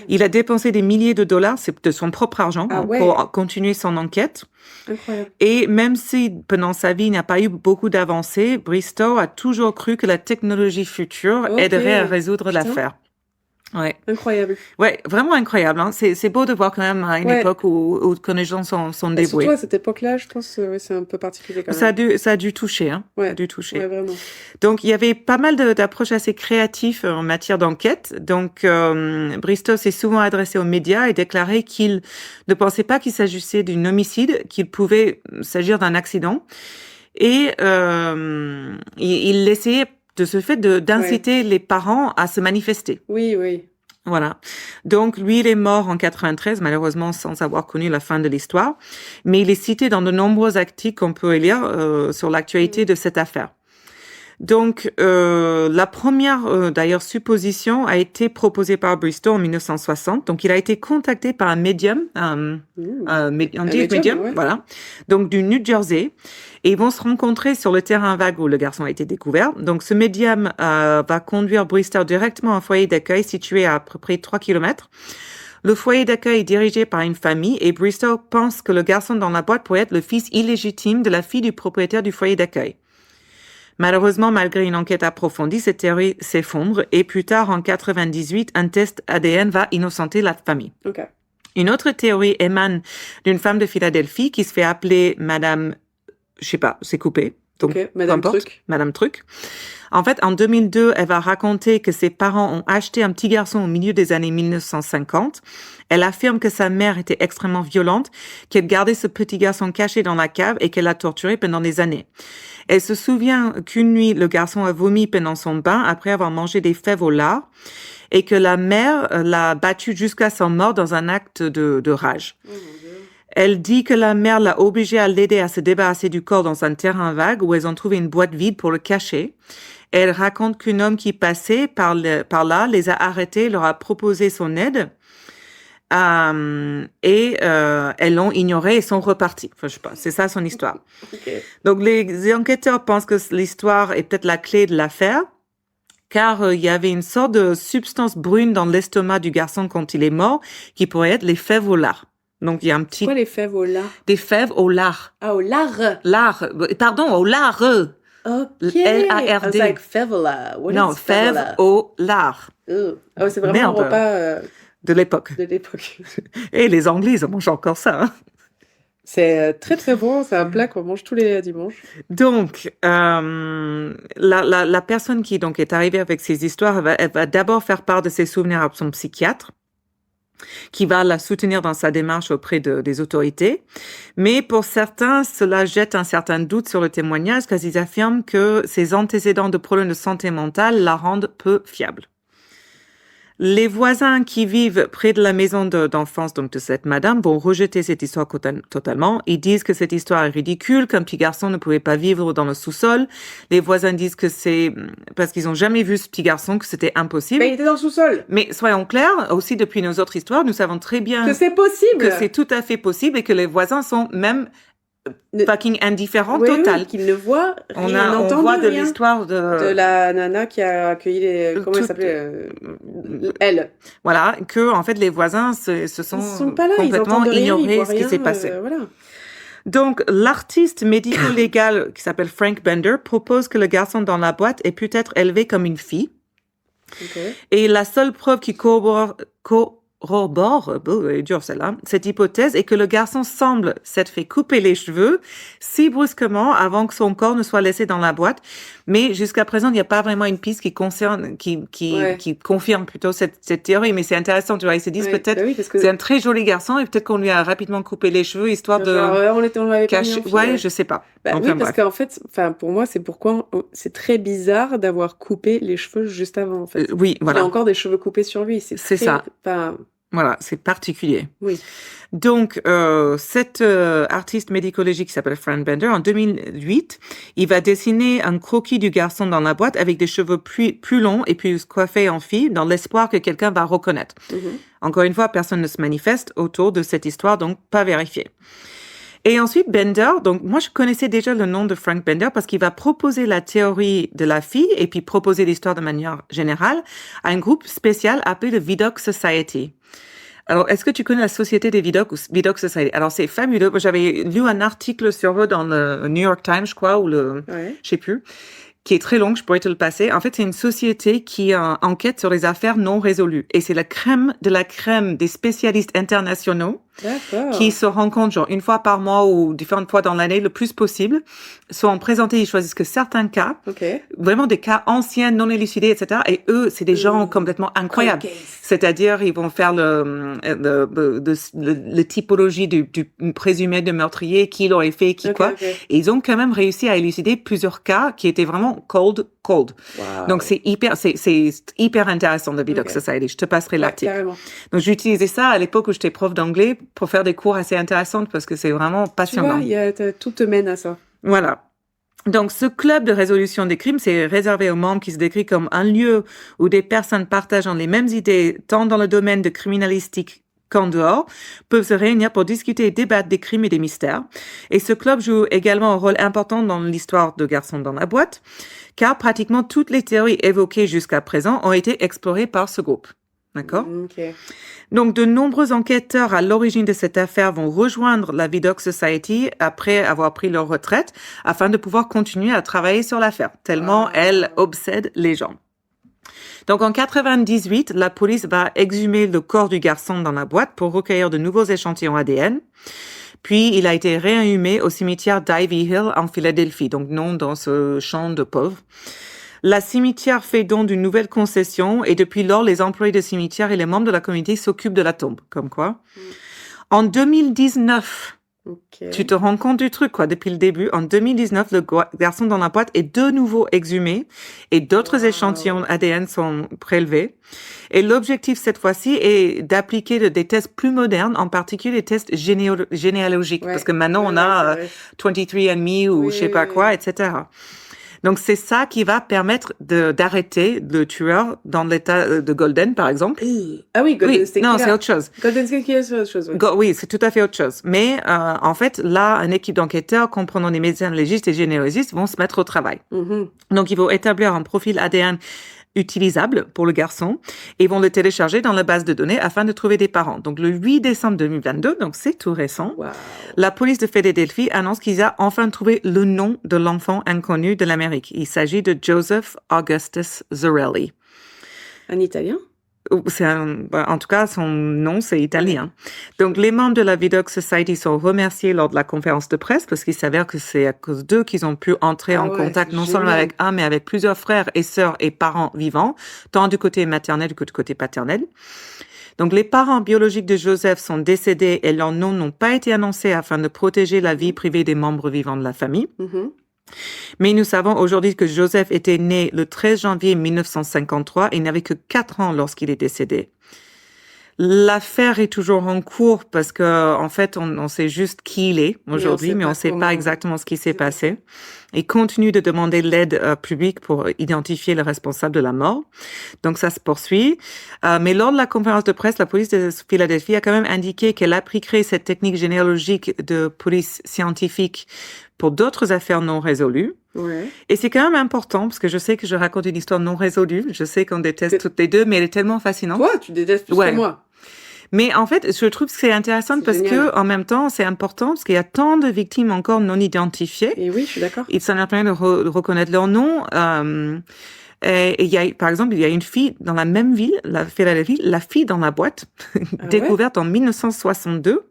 Il a dépensé des milliers de dollars, c'est de son propre argent, pour continuer son enquête. Incroyable. Et même si, pendant sa vie, il n'y a pas eu beaucoup d'avancées, Bristow a toujours cru que la technologie future aiderait à résoudre l'affaire. Ouais. Incroyable. Ouais, vraiment incroyable. Hein. C'est beau de voir quand même à une époque où les gens sont dévoués. Surtout à cette époque-là, je pense, c'est un peu particulier quand même. Ça a dû toucher, hein. Ouais. Ça a dû toucher. Ouais, vraiment. Donc, il y avait pas mal d'approches assez créatives en matière d'enquête. Donc, Bristow s'est souvent adressé aux médias et déclaré qu'il ne pensait pas qu'il s'agissait d'un homicide, qu'il pouvait s'agir d'un accident. Et il essayait de ce fait d'inciter les parents à se manifester. Oui, oui. Voilà. Donc, lui, il est mort en 93, malheureusement, sans avoir connu la fin de l'histoire. Mais il est cité dans de nombreux articles qu'on peut lire sur l'actualité de cette affaire. Donc, la première, d'ailleurs, supposition a été proposée par Bristow en 1960. Donc, il a été contacté par un médium, on dit médium, ouais. Voilà. Donc, du New Jersey. Et ils vont se rencontrer sur le terrain vague où le garçon a été découvert. Donc, ce médium va conduire Bristow directement à un foyer d'accueil situé à peu près 3 kilomètres. Le foyer d'accueil est dirigé par une famille et Bristow pense que le garçon dans la boîte pourrait être le fils illégitime de la fille du propriétaire du foyer d'accueil. Malheureusement, malgré une enquête approfondie, cette théorie s'effondre et plus tard, en 98, un test ADN va innocenter la famille. Okay. Une autre théorie émane d'une femme de Philadelphie qui se fait appeler Madame, je sais pas, c'est coupé. Donc, Madame Truc. Madame Truc. En fait, en 2002, elle va raconter que ses parents ont acheté un petit garçon au milieu des années 1950. Elle affirme que sa mère était extrêmement violente, qu'elle gardait ce petit garçon caché dans la cave et qu'elle l'a torturé pendant des années. Elle se souvient qu'une nuit, le garçon a vomi pendant son bain après avoir mangé des fèves au lard et que la mère l'a battu jusqu'à sa mort dans un acte de rage. Oh, mon Dieu. Elle dit que la mère l'a obligée à l'aider à se débarrasser du corps dans un terrain vague où elles ont trouvé une boîte vide pour le cacher. Et elle raconte qu'un homme qui passait par là les a arrêtés, leur a proposé son aide. Elles l'ont ignoré et sont reparties. Enfin, je sais pas, c'est ça son histoire. Okay. Donc, les enquêteurs pensent que l'histoire est peut-être la clé de l'affaire, car il y avait une sorte de substance brune dans l'estomac du garçon quand il est mort, qui pourrait être les fèves au lard. Donc, il y a un petit... Quoi, les fèves au lard? Des fèves au lard. Ah, au lard? Lard. Pardon, au lard. Ok. L-A-R-D. I was like, fèves non, fèves au lard. Oh, c'est vraiment un repas... De l'époque. De l'époque. Et les Anglais, ils mangent encore ça. Hein. C'est très, très bon. C'est un plat qu'on mange tous les dimanches. Donc, la personne qui donc est arrivée avec ces histoires, elle va d'abord faire part de ses souvenirs à son psychiatre, qui va la soutenir dans sa démarche auprès des autorités. Mais pour certains, cela jette un certain doute sur le témoignage, car ils affirment que ses antécédents de problèmes de santé mentale la rendent peu fiable. Les voisins qui vivent près de la maison d'enfance donc de cette madame vont rejeter cette histoire totalement. Ils disent que cette histoire est ridicule, qu'un petit garçon ne pouvait pas vivre dans le sous-sol. Les voisins disent que c'est parce qu'ils n'ont jamais vu ce petit garçon que c'était impossible. Mais il était dans le sous-sol. Mais soyons clairs, aussi depuis nos autres histoires, nous savons très bien Que c'est possible. que c'est tout à fait possible et que les voisins sont même fucking indifférents Oui, total. oui, qu'il ne voit rien, On n'entend voit de rien. l'histoire De la nana qui a accueilli comment elle Tout- s'appelait elle. Voilà, que en fait les voisins se sont, Ils sont pas là, ils complètement entendent rien, ils ignorés voient ce qui rien, s'est passé. voilà. Donc, l'artiste médico-légal qui s'appelle Frank Bender propose que le garçon dans la boîte est peut-être élevé comme une fille. Ok. Et la seule preuve qui corrobore, dur celle-là, cette hypothèse est que le garçon semble s'être fait couper les cheveux si brusquement avant que son corps ne soit laissé dans la boîte. Mais jusqu'à présent, il n'y a pas vraiment une piste qui confirme plutôt cette théorie. Mais c'est intéressant, tu vois. Ils se disent Ouais, peut-être bah oui, parce que c'est un très joli garçon et peut-être qu'on lui a rapidement coupé les cheveux histoire de genre, on l'avait pas mis cacher. en film, Ouais, je sais pas. Bah Enfin, oui, parce bref. qu'en fait, enfin pour moi, c'est pourquoi c'est très bizarre d'avoir coupé les cheveux juste avant. En fait, Oui, il voilà. a encore des cheveux coupés sur lui. C'est C'est très- ça. Enfin, Voilà, c'est particulier. oui. Donc, cet artiste médico-légique qui s'appelle Frank Bender, en 2008, il va dessiner un croquis du garçon dans la boîte avec des cheveux plus longs et puis coiffés en fille, dans l'espoir que quelqu'un va reconnaître. Mhm. Encore une fois, personne ne se manifeste autour de cette histoire, donc pas vérifié. Et ensuite, Bender, donc moi je connaissais déjà le nom de Frank Bender parce qu'il va proposer la théorie de la fille et puis proposer l'histoire de manière générale à un groupe spécial appelé le Vidocq Society. Alors, est-ce que tu connais la société des Vidocq Society? Alors, c'est fabuleux. J'avais lu un article sur eux dans le New York Times, je crois, ou Ouais. je sais plus, qui est très long, je pourrais te le passer. En fait, c'est une société qui enquête sur les affaires non résolues. Et c'est la crème de la crème des spécialistes internationaux D'accord. qui se rencontrent genre une fois par mois ou différentes fois dans l'année, le plus possible, sont présentés, ils choisissent que certains cas, Ok. vraiment des cas anciens, non élucidés, etc. Et eux, c'est des gens complètement incroyables. Cold case. C'est-à-dire, ils vont faire le typologie du présumé de meurtrier, qui l'aurait fait, qui Ok, quoi. ok. Et ils ont quand même réussi à élucider plusieurs cas qui étaient vraiment cold. Wow. Donc, c'est hyper intéressant, le Vidocq Ok. Society. Je te passerai Ouais, l'article. carrément. Donc, j'utilisais ça à l'époque où j'étais prof d'anglais pour faire des cours assez intéressants parce que c'est vraiment Tu passionnant. vois, tout te mène à ça. Voilà. Donc, ce club de résolution des crimes, c'est réservé aux membres qui se décrit comme un lieu où des personnes partageant les mêmes idées, tant dans le domaine de criminalistique qu'en dehors, peuvent se réunir pour discuter et débattre des crimes et des mystères. Et ce club joue également un rôle important dans l'histoire de Garçons dans la boîte, car pratiquement toutes les théories évoquées jusqu'à présent ont été explorées par ce groupe. D'accord? Ok. Donc, de nombreux enquêteurs à l'origine de cette affaire vont rejoindre la Vidocq Society après avoir pris leur retraite afin de pouvoir continuer à travailler sur l'affaire, tellement elle obsède les gens. Donc, en 98, la police va exhumer le corps du garçon dans la boîte pour recueillir de nouveaux échantillons ADN. Puis, il a été réinhumé au cimetière d'Ivy Hill en Philadelphie, donc non dans ce champ de pauvres. La cimetière fait don d'une nouvelle concession et depuis lors, les employés de cimetière et les membres de la communauté s'occupent de la tombe. Comme quoi. En 2019, Ok. tu te rends compte du truc, quoi, depuis le début. En 2019, le garçon dans la boîte est de nouveau exhumé et d'autres Wow. échantillons ADN sont prélevés. Et l'objectif cette fois-ci est d'appliquer des tests plus modernes, en particulier les tests généalogiques. Ouais. Parce que maintenant, Ouais, on a ouais, c'est vrai. 23andMe ou Oui, je sais pas oui, quoi, oui. etc. Donc, c'est ça qui va permettre d'arrêter le tueur dans l'état de Golden, par exemple. Ah oui, Golden Oui, State non, Killer. c'est autre chose. Golden State Killer, c'est autre chose. Oui. Oui, c'est tout à fait autre chose. Mais en fait, là, une équipe d'enquêteurs comprenant des médecins légistes et généalogistes vont se mettre au travail. Mhm. Donc, ils vont établir un profil ADN utilisable pour le garçon et vont le télécharger dans la base de données afin de trouver des parents. Donc, le 8 décembre 2022, donc c'est tout récent, Wow. la police de Philadelphie annonce qu'ils ont enfin trouvé le nom de l'enfant inconnu de l'Amérique. Il s'agit de Joseph Augustus Zarelli. Un Italien? En tout cas, son nom, c'est italien. Donc, les membres de la Vidocq Society sont remerciés lors de la conférence de presse parce qu'il s'avère que c'est à cause d'eux qu'ils ont pu entrer en contact non seulement avec un, mais avec plusieurs frères et sœurs et parents vivants, tant du côté maternel que du côté paternel. Donc, les parents biologiques de Joseph sont décédés et leurs noms n'ont pas été annoncés afin de protéger la vie privée des membres vivants de la famille. Mhm. Mais nous savons aujourd'hui que Joseph était né le 13 janvier 1953 et n'avait que 4 ans lorsqu'il est décédé. L'affaire est toujours en cours parce que, en fait, on sait juste qui il est aujourd'hui, mais on sait pas exactement ce qui s'est passé. Il continue de demander de l'aide publique pour identifier le responsable de la mort. Donc, ça se poursuit. Mais lors de la conférence de presse, la police de Philadelphie a quand même indiqué qu'elle a créé cette technique généalogique de police scientifique pour d'autres affaires non résolues. Ouais. Et c'est quand même important parce que je sais que je raconte une histoire non résolue. Je sais qu'on déteste toutes les deux, mais elle est tellement fascinante. Toi, tu détestes plus Ouais. que moi. Mais en fait, je trouve que c'est intéressant C'est parce génial. que, en même temps, c'est important parce qu'il y a tant de victimes encore non identifiées. Et oui, je suis d'accord. Il s'en a plein de reconnaître leur nom. Et il y a, par exemple, il y a une fille dans la même ville, Philadelphie, la fille dans la boîte, Ah découverte en 1962,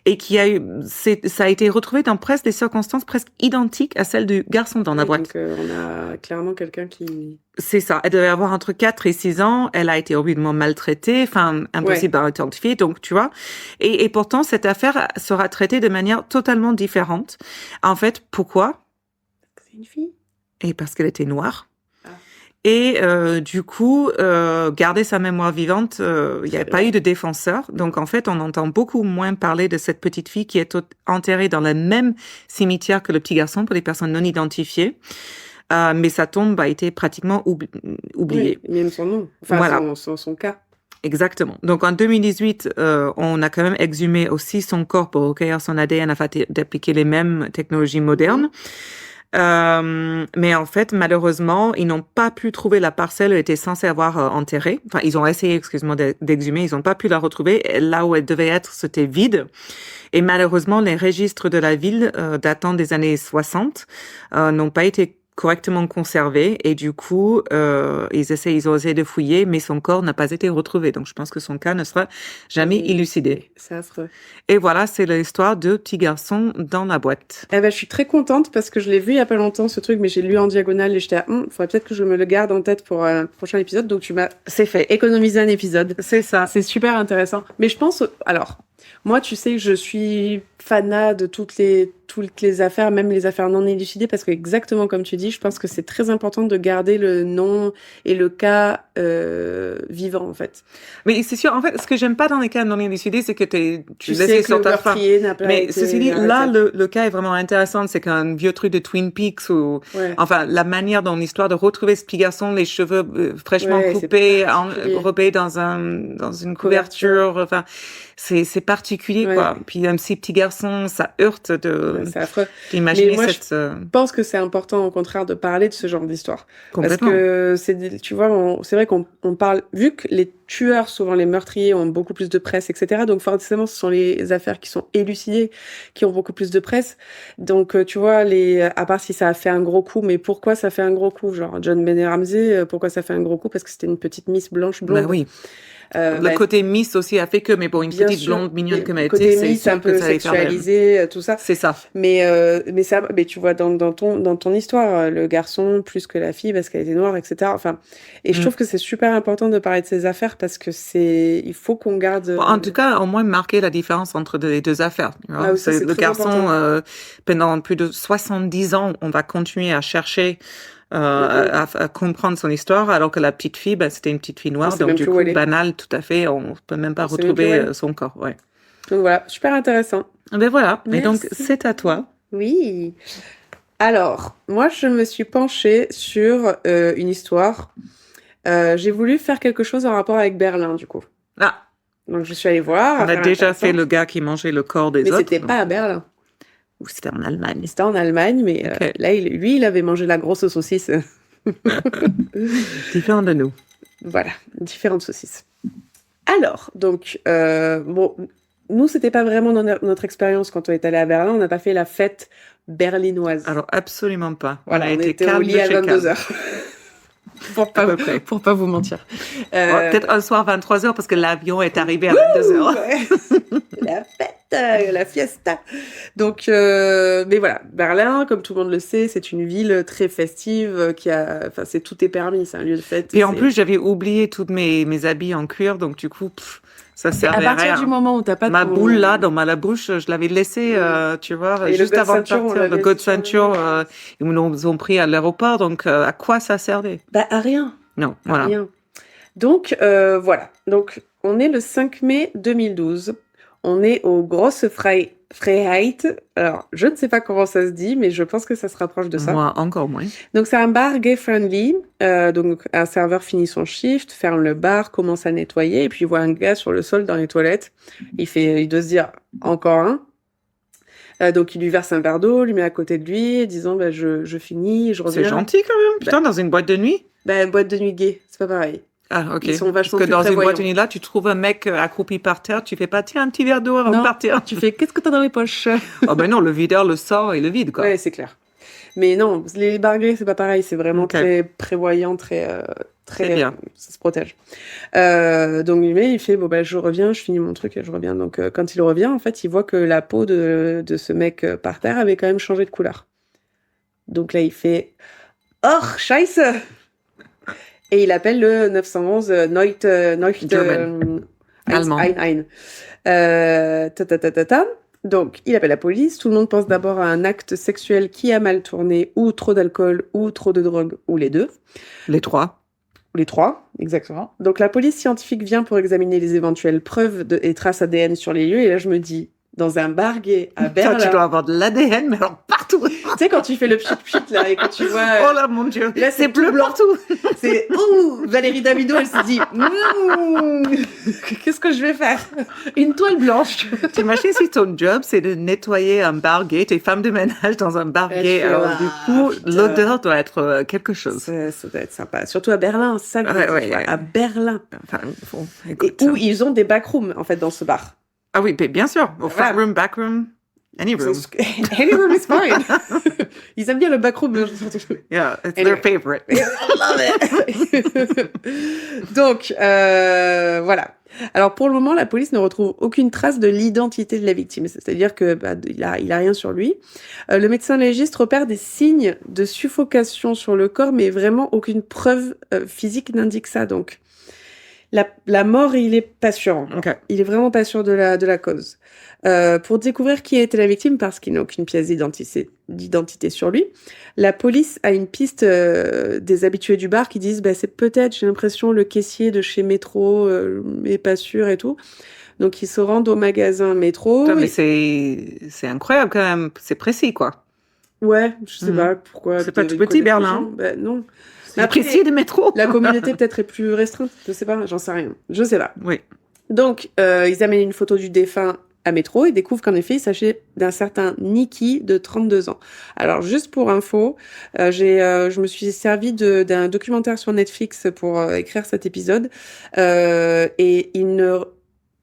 et qui a eu, ça a été retrouvé dans presque des circonstances presque identiques à celles du garçon dans la boîte. Donc, on a clairement quelqu'un qui... C'est ça. Elle devait avoir entre 4 et 6 ans. Elle a été horriblement maltraitée, enfin, impossible à identifier. Donc, tu vois. Et pourtant, cette affaire sera traitée de manière totalement différente. En fait, pourquoi? C'est une fille? Et parce qu'elle était noire. Ah. Et du coup, garder sa mémoire vivante, il n'y avait pas eu de défenseur. Donc, en fait, on entend beaucoup moins parler de cette petite fille qui est enterrée dans le même cimetière que le petit garçon pour les personnes non identifiées. Mais sa tombe a été pratiquement oubliée. Oui, même son nom. Enfin, Voilà. son cas. Exactement. Donc, en 2018, on a quand même exhumé aussi son corps pour recueillir son ADN afin d'appliquer les mêmes technologies modernes. Mais en fait, malheureusement, ils n'ont pas pu trouver la parcelle où elle était censée avoir enterrée. Enfin, ils ont essayé, excuse-moi, d'exhumer. Ils n'ont pas pu la retrouver. Là où elle devait être, c'était vide. Et malheureusement, les registres de la ville, datant des années 60, n'ont pas été correctement conservé et du coup ils ont essayé de fouiller mais son corps n'a pas été retrouvé, donc je pense que son cas ne sera jamais élucidé. C'est affreux. Et voilà, c'est l'histoire de petit garçon dans la boîte. Eh ben, je suis très contente parce que je l'ai vu il y a pas longtemps ce truc, mais j'ai lu en diagonale et j'étais à faudrait peut-être que je me le garde en tête pour le prochain épisode, donc tu m'as C'est fait. économisé un épisode. C'est ça. C'est super intéressant. Mais je pense, alors, moi, tu sais que je suis fanat de toutes les affaires, même les affaires non élucidées, parce que exactement comme tu dis, je pense que c'est très important de garder le nom et le cas vivant, en fait. Mais c'est sûr, en fait, ce que j'aime pas dans les cas non élucidés, c'est que tu sais laisses que sur le ta fin. meurtrier n'a pas Mais été ceci dit, là, arrêté. le cas est vraiment intéressant. C'est qu'un vieux truc de Twin Peaks ou, Ouais. enfin, la manière dont l'histoire de retrouver ce petit garçon, les cheveux fraîchement Ouais, c'est coupés, particulier. enrobés dans une couverture. Enfin, c'est particulier, Ouais. quoi. Puis un petit garçon, ça heurte Ouais, c'est affreux. d'imaginer Mais moi, cette, Je pense que c'est important, au contraire, de parler de ce genre d'histoire. Parce complètement. que tu vois, c'est vrai qu'on parle, vu que les tueurs, souvent les meurtriers, ont beaucoup plus de presse, etc. Donc forcément, ce sont les affaires qui sont élucidées, qui ont beaucoup plus de presse. Donc tu vois, à part si ça a fait un gros coup, mais pourquoi ça fait un gros coup? Genre John Benet Ramsey, pourquoi ça fait un gros coup? Parce que c'était une petite Miss blanche blonde. Bah oui. Le Bah, côté Miss aussi a fait que, mais bon, une bien petite sûr, blonde mignonne comme elle le côté était, c'est Miss, un sûr que peu ça allait faire mal. sexualisé, tout ça. C'est ça. Mais tu vois, dans ton histoire, le garçon plus que la fille parce qu'elle était noire, etc. Enfin, et je trouve que c'est super important de parler de ces affaires parce que il faut qu'on garde. Bon, en tout cas, au moins marquer la différence entre les deux affaires. Tu vois. Ah oui, ça, c'est le très garçon, important. pendant plus de 70 ans, on va continuer à chercher, à comprendre son histoire, alors que la petite fille, ben, c'était une petite fille noire, On sait donc même du plus où coup, elle est. banal, tout à fait, on peut même pas On sait même plus où retrouver elle est. son corps. Ouais. Donc voilà, super intéressant. Ben voilà. Et donc, Merci. c'est à toi. Oui. Alors, moi, je me suis penchée sur une histoire. J'ai voulu faire quelque chose en rapport avec Berlin, du coup. Ah, Donc, je suis allée voir. on a affaire déjà fait intéressante. le gars qui mangeait le corps des Mais autres. c'était pas à Berlin. Ou c'était en Allemagne. C'était en Allemagne, mais Ok. là, lui, il avait mangé la grosse saucisse. Différent de nous. Voilà, différentes saucisses. Alors, donc, bon, nous, c'était pas vraiment notre expérience quand on est allé à Berlin. On n'a pas fait la fête berlinoise. Alors, absolument pas. Voilà, on a on été était au calme lit de à chez calme. 22h. À peu près. Pour pas vous mentir. Ouais, peut-être un soir 23h parce que l'avion est arrivé à 22h. Ouais. La fête, la fiesta. Donc, mais voilà, Berlin, comme tout le monde le sait, c'est une ville très festive enfin, tout est permis, c'est un lieu de fête. Et en plus, j'avais oublié tous mes habits en cuir, donc du coup, Ça À servait à partir rien. du moment où t'as pas Ma ton- boule là, dans ma bouche, je l'avais laissée, tu vois, Et le juste code avant de ceinture, on partir. Le l'avait code sur le- ceinture, ils nous ont pris à l'aéroport, donc à quoi ça servait? Bah, à rien. Non, À voilà. rien. Donc, voilà. Donc, on est le 5 mai 2012. On est au Grosse Freiheit. Alors, je ne sais pas comment ça se dit, mais je pense que ça se rapproche de ça. Moi, encore moins. Donc, c'est un bar gay-friendly. Donc, un serveur finit son shift, ferme le bar, commence à nettoyer, et puis il voit un gars sur le sol dans les toilettes. Il doit se dire, encore un. Donc, il lui verse un verre d'eau, lui met à côté de lui, disant, bah, je finis, je reviens. C'est gentil quand même. Putain, dans une boîte de nuit? Bah, boîte de nuit gay, c'est pas pareil. Ah, ok. Ils sont vachement Parce que plus dans une prévoyants. boîte de nuit là, tu trouves un mec accroupi par terre, tu fais pas, tiens, un petit verre d'eau avant Non. de partir. Tu fais, qu'est-ce que t'as dans les poches? Oh ben non, le videur le sort et le vide, quoi. Ouais, c'est clair. Mais non, les bars gays, c'est pas pareil. C'est vraiment Ok. très prévoyant, très, C'est bien. ça se protège. Donc, il fait, bon, bah, je reviens, je finis mon truc et je reviens. Donc, quand il revient, en fait, il voit que la peau de ce mec par terre avait quand même changé de couleur. Donc là, il fait, oh, Scheiße! Et il appelle le 911 German. Allemand. Ta. Donc, il appelle la police. Tout le monde pense d'abord à un acte sexuel qui a mal tourné, ou trop d'alcool, ou trop de drogue, ou les deux. Les trois. Les trois, exactement. Donc, la police scientifique vient pour examiner les éventuelles preuves et traces ADN sur les lieux. Et là, je me dis, dans un bar gay à Putain, Berlin, tu dois avoir de l'ADN, mais alors partout. tu sais, quand tu fais le pchit là, et quand tu vois... Oh là, mon Dieu. Là, c'est C'est bleu tout blanc. partout. C'est ouh, Valérie Damido, elle s'est dit qu'est-ce que je vais faire? Une toile blanche. T'imagines si ton job, c'est de nettoyer un bar gay, t'es femme de ménage dans un bar Et gay. tu fais, Alors, ah, du coup, putain. l'odeur doit être quelque chose. Ça doit être sympa, surtout à Berlin, c'est ça que je Ouais, dis, ouais, tu vois, ouais. à Berlin. Enfin, bon, Et écoute. où ils ont des backrooms en fait dans ce bar. Ah oui, bien sûr. Au front Voilà. room, back room, any room. Any room is fine. Ils aiment bien le backroom. Yeah, it's Anyway. their favorite. I love it. Donc, voilà. Alors, pour le moment, la police ne retrouve aucune trace de l'identité de la victime. C'est-à-dire que il a rien sur lui. Le médecin légiste repère des signes de suffocation sur le corps, mais vraiment aucune preuve physique n'indique ça. Donc, la mort, il est pas sûr. OK. Il est vraiment pas sûr de la cause. Pour découvrir qui était la victime, parce qu'il n'a aucune pièce d'identité sur lui, la police a une piste des habitués du bar qui disent bah, c'est peut-être, j'ai l'impression, le caissier de chez Métro, mais pas sûr et tout. Donc ils se rendent au magasin Métro. Putain, mais c'est incroyable quand même. C'est précis, quoi. Ouais, je sais Mhm. pas pourquoi. C'est pas tout ils petit, connaissent Berlin. les gens. Bah, non. C'est Après, précis de métro. La communauté peut-être est plus restreinte, je sais pas, j'en sais rien. Je sais pas. Oui. Donc, ils amènent une photo du défunt à Métro et découvrent qu'en effet, il s'agit d'un certain Nicky de 32 ans. Alors, juste pour info, je me suis servi d'un documentaire sur Netflix pour écrire cet épisode.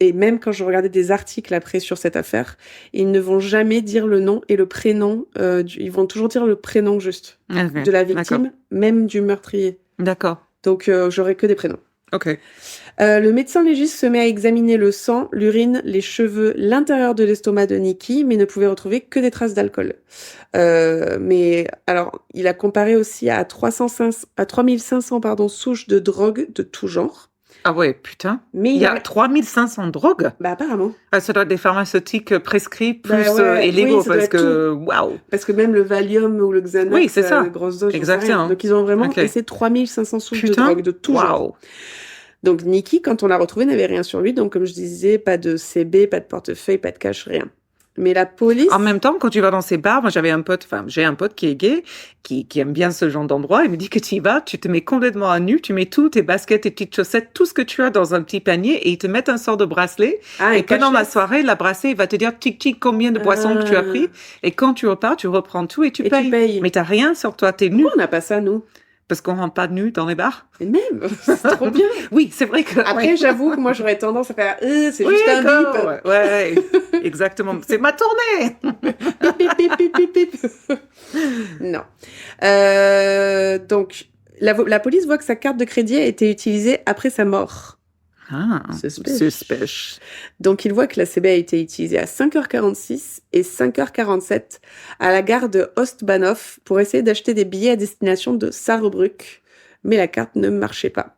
Et même quand je regardais des articles après sur cette affaire, ils ne vont jamais dire le nom et le prénom. Ils vont toujours dire le prénom juste Ok. de la victime, même du meurtrier. D'accord. Donc, j'aurai que des prénoms. OK. Le médecin légiste se met à examiner le sang, l'urine, les cheveux, l'intérieur de l'estomac de Nicky, mais ne pouvait retrouver que des traces d'alcool. Mais alors, il a comparé aussi à 3500 souches de drogue de tout genre. Ah ouais, putain. Mais Il y a 3500 drogues. Bah apparemment. Ah, ça doit être des pharmaceutiques prescrits plus Bah ouais, illégaux oui, ça doit parce être que, waouh. Parce que même le Valium ou le Xanax, Oui, c'est ça. de grosses doses, j'en sais Exactement. rien. Donc ils ont vraiment Ok. laissé 3500 souches de Putain. drogue de tout genre. Waouh. Donc Nicky, quand on l'a retrouvé, n'avait rien sur lui. Donc comme je disais, pas de CB, pas de portefeuille, pas de cash, rien. Mais la police... En même temps, quand tu vas dans ces bars, moi j'ai un pote qui est gay, qui aime bien ce genre d'endroit. Il me dit que tu y vas, tu te mets complètement à nu, tu mets tout, tes baskets, tes petites chaussettes, tout ce que tu as dans un petit panier et ils te mettent un sort de bracelet. Ah, Et pendant la cachette. soirée, la bracelet, il va te dire tic tic combien de boissons que tu as pris. Et quand tu repars, tu reprends tout et tu Et payes. tu payes. Mais t'as rien sur toi, t'es nu. Pourquoi on n'a pas ça, nous? Parce qu'on rentre pas nu dans les bars. Et même, c'est trop bien. Oui, c'est vrai que. Après, ouais. j'avoue que moi, j'aurais tendance à faire c'est Oui, juste un d'accord. bip. Ouais, exactement. C'est ma tournée. Pip, pip, pip, pip, pip, pip. Non. Donc, la police voit que sa carte de crédit a été utilisée après sa mort. Ah, Suspect. suspect. Donc, il voit que la CB a été utilisée à 5h46 et 5h47 à la gare de Ostbahnhof pour essayer d'acheter des billets à destination de Saarbrück. Mais la carte ne marchait pas.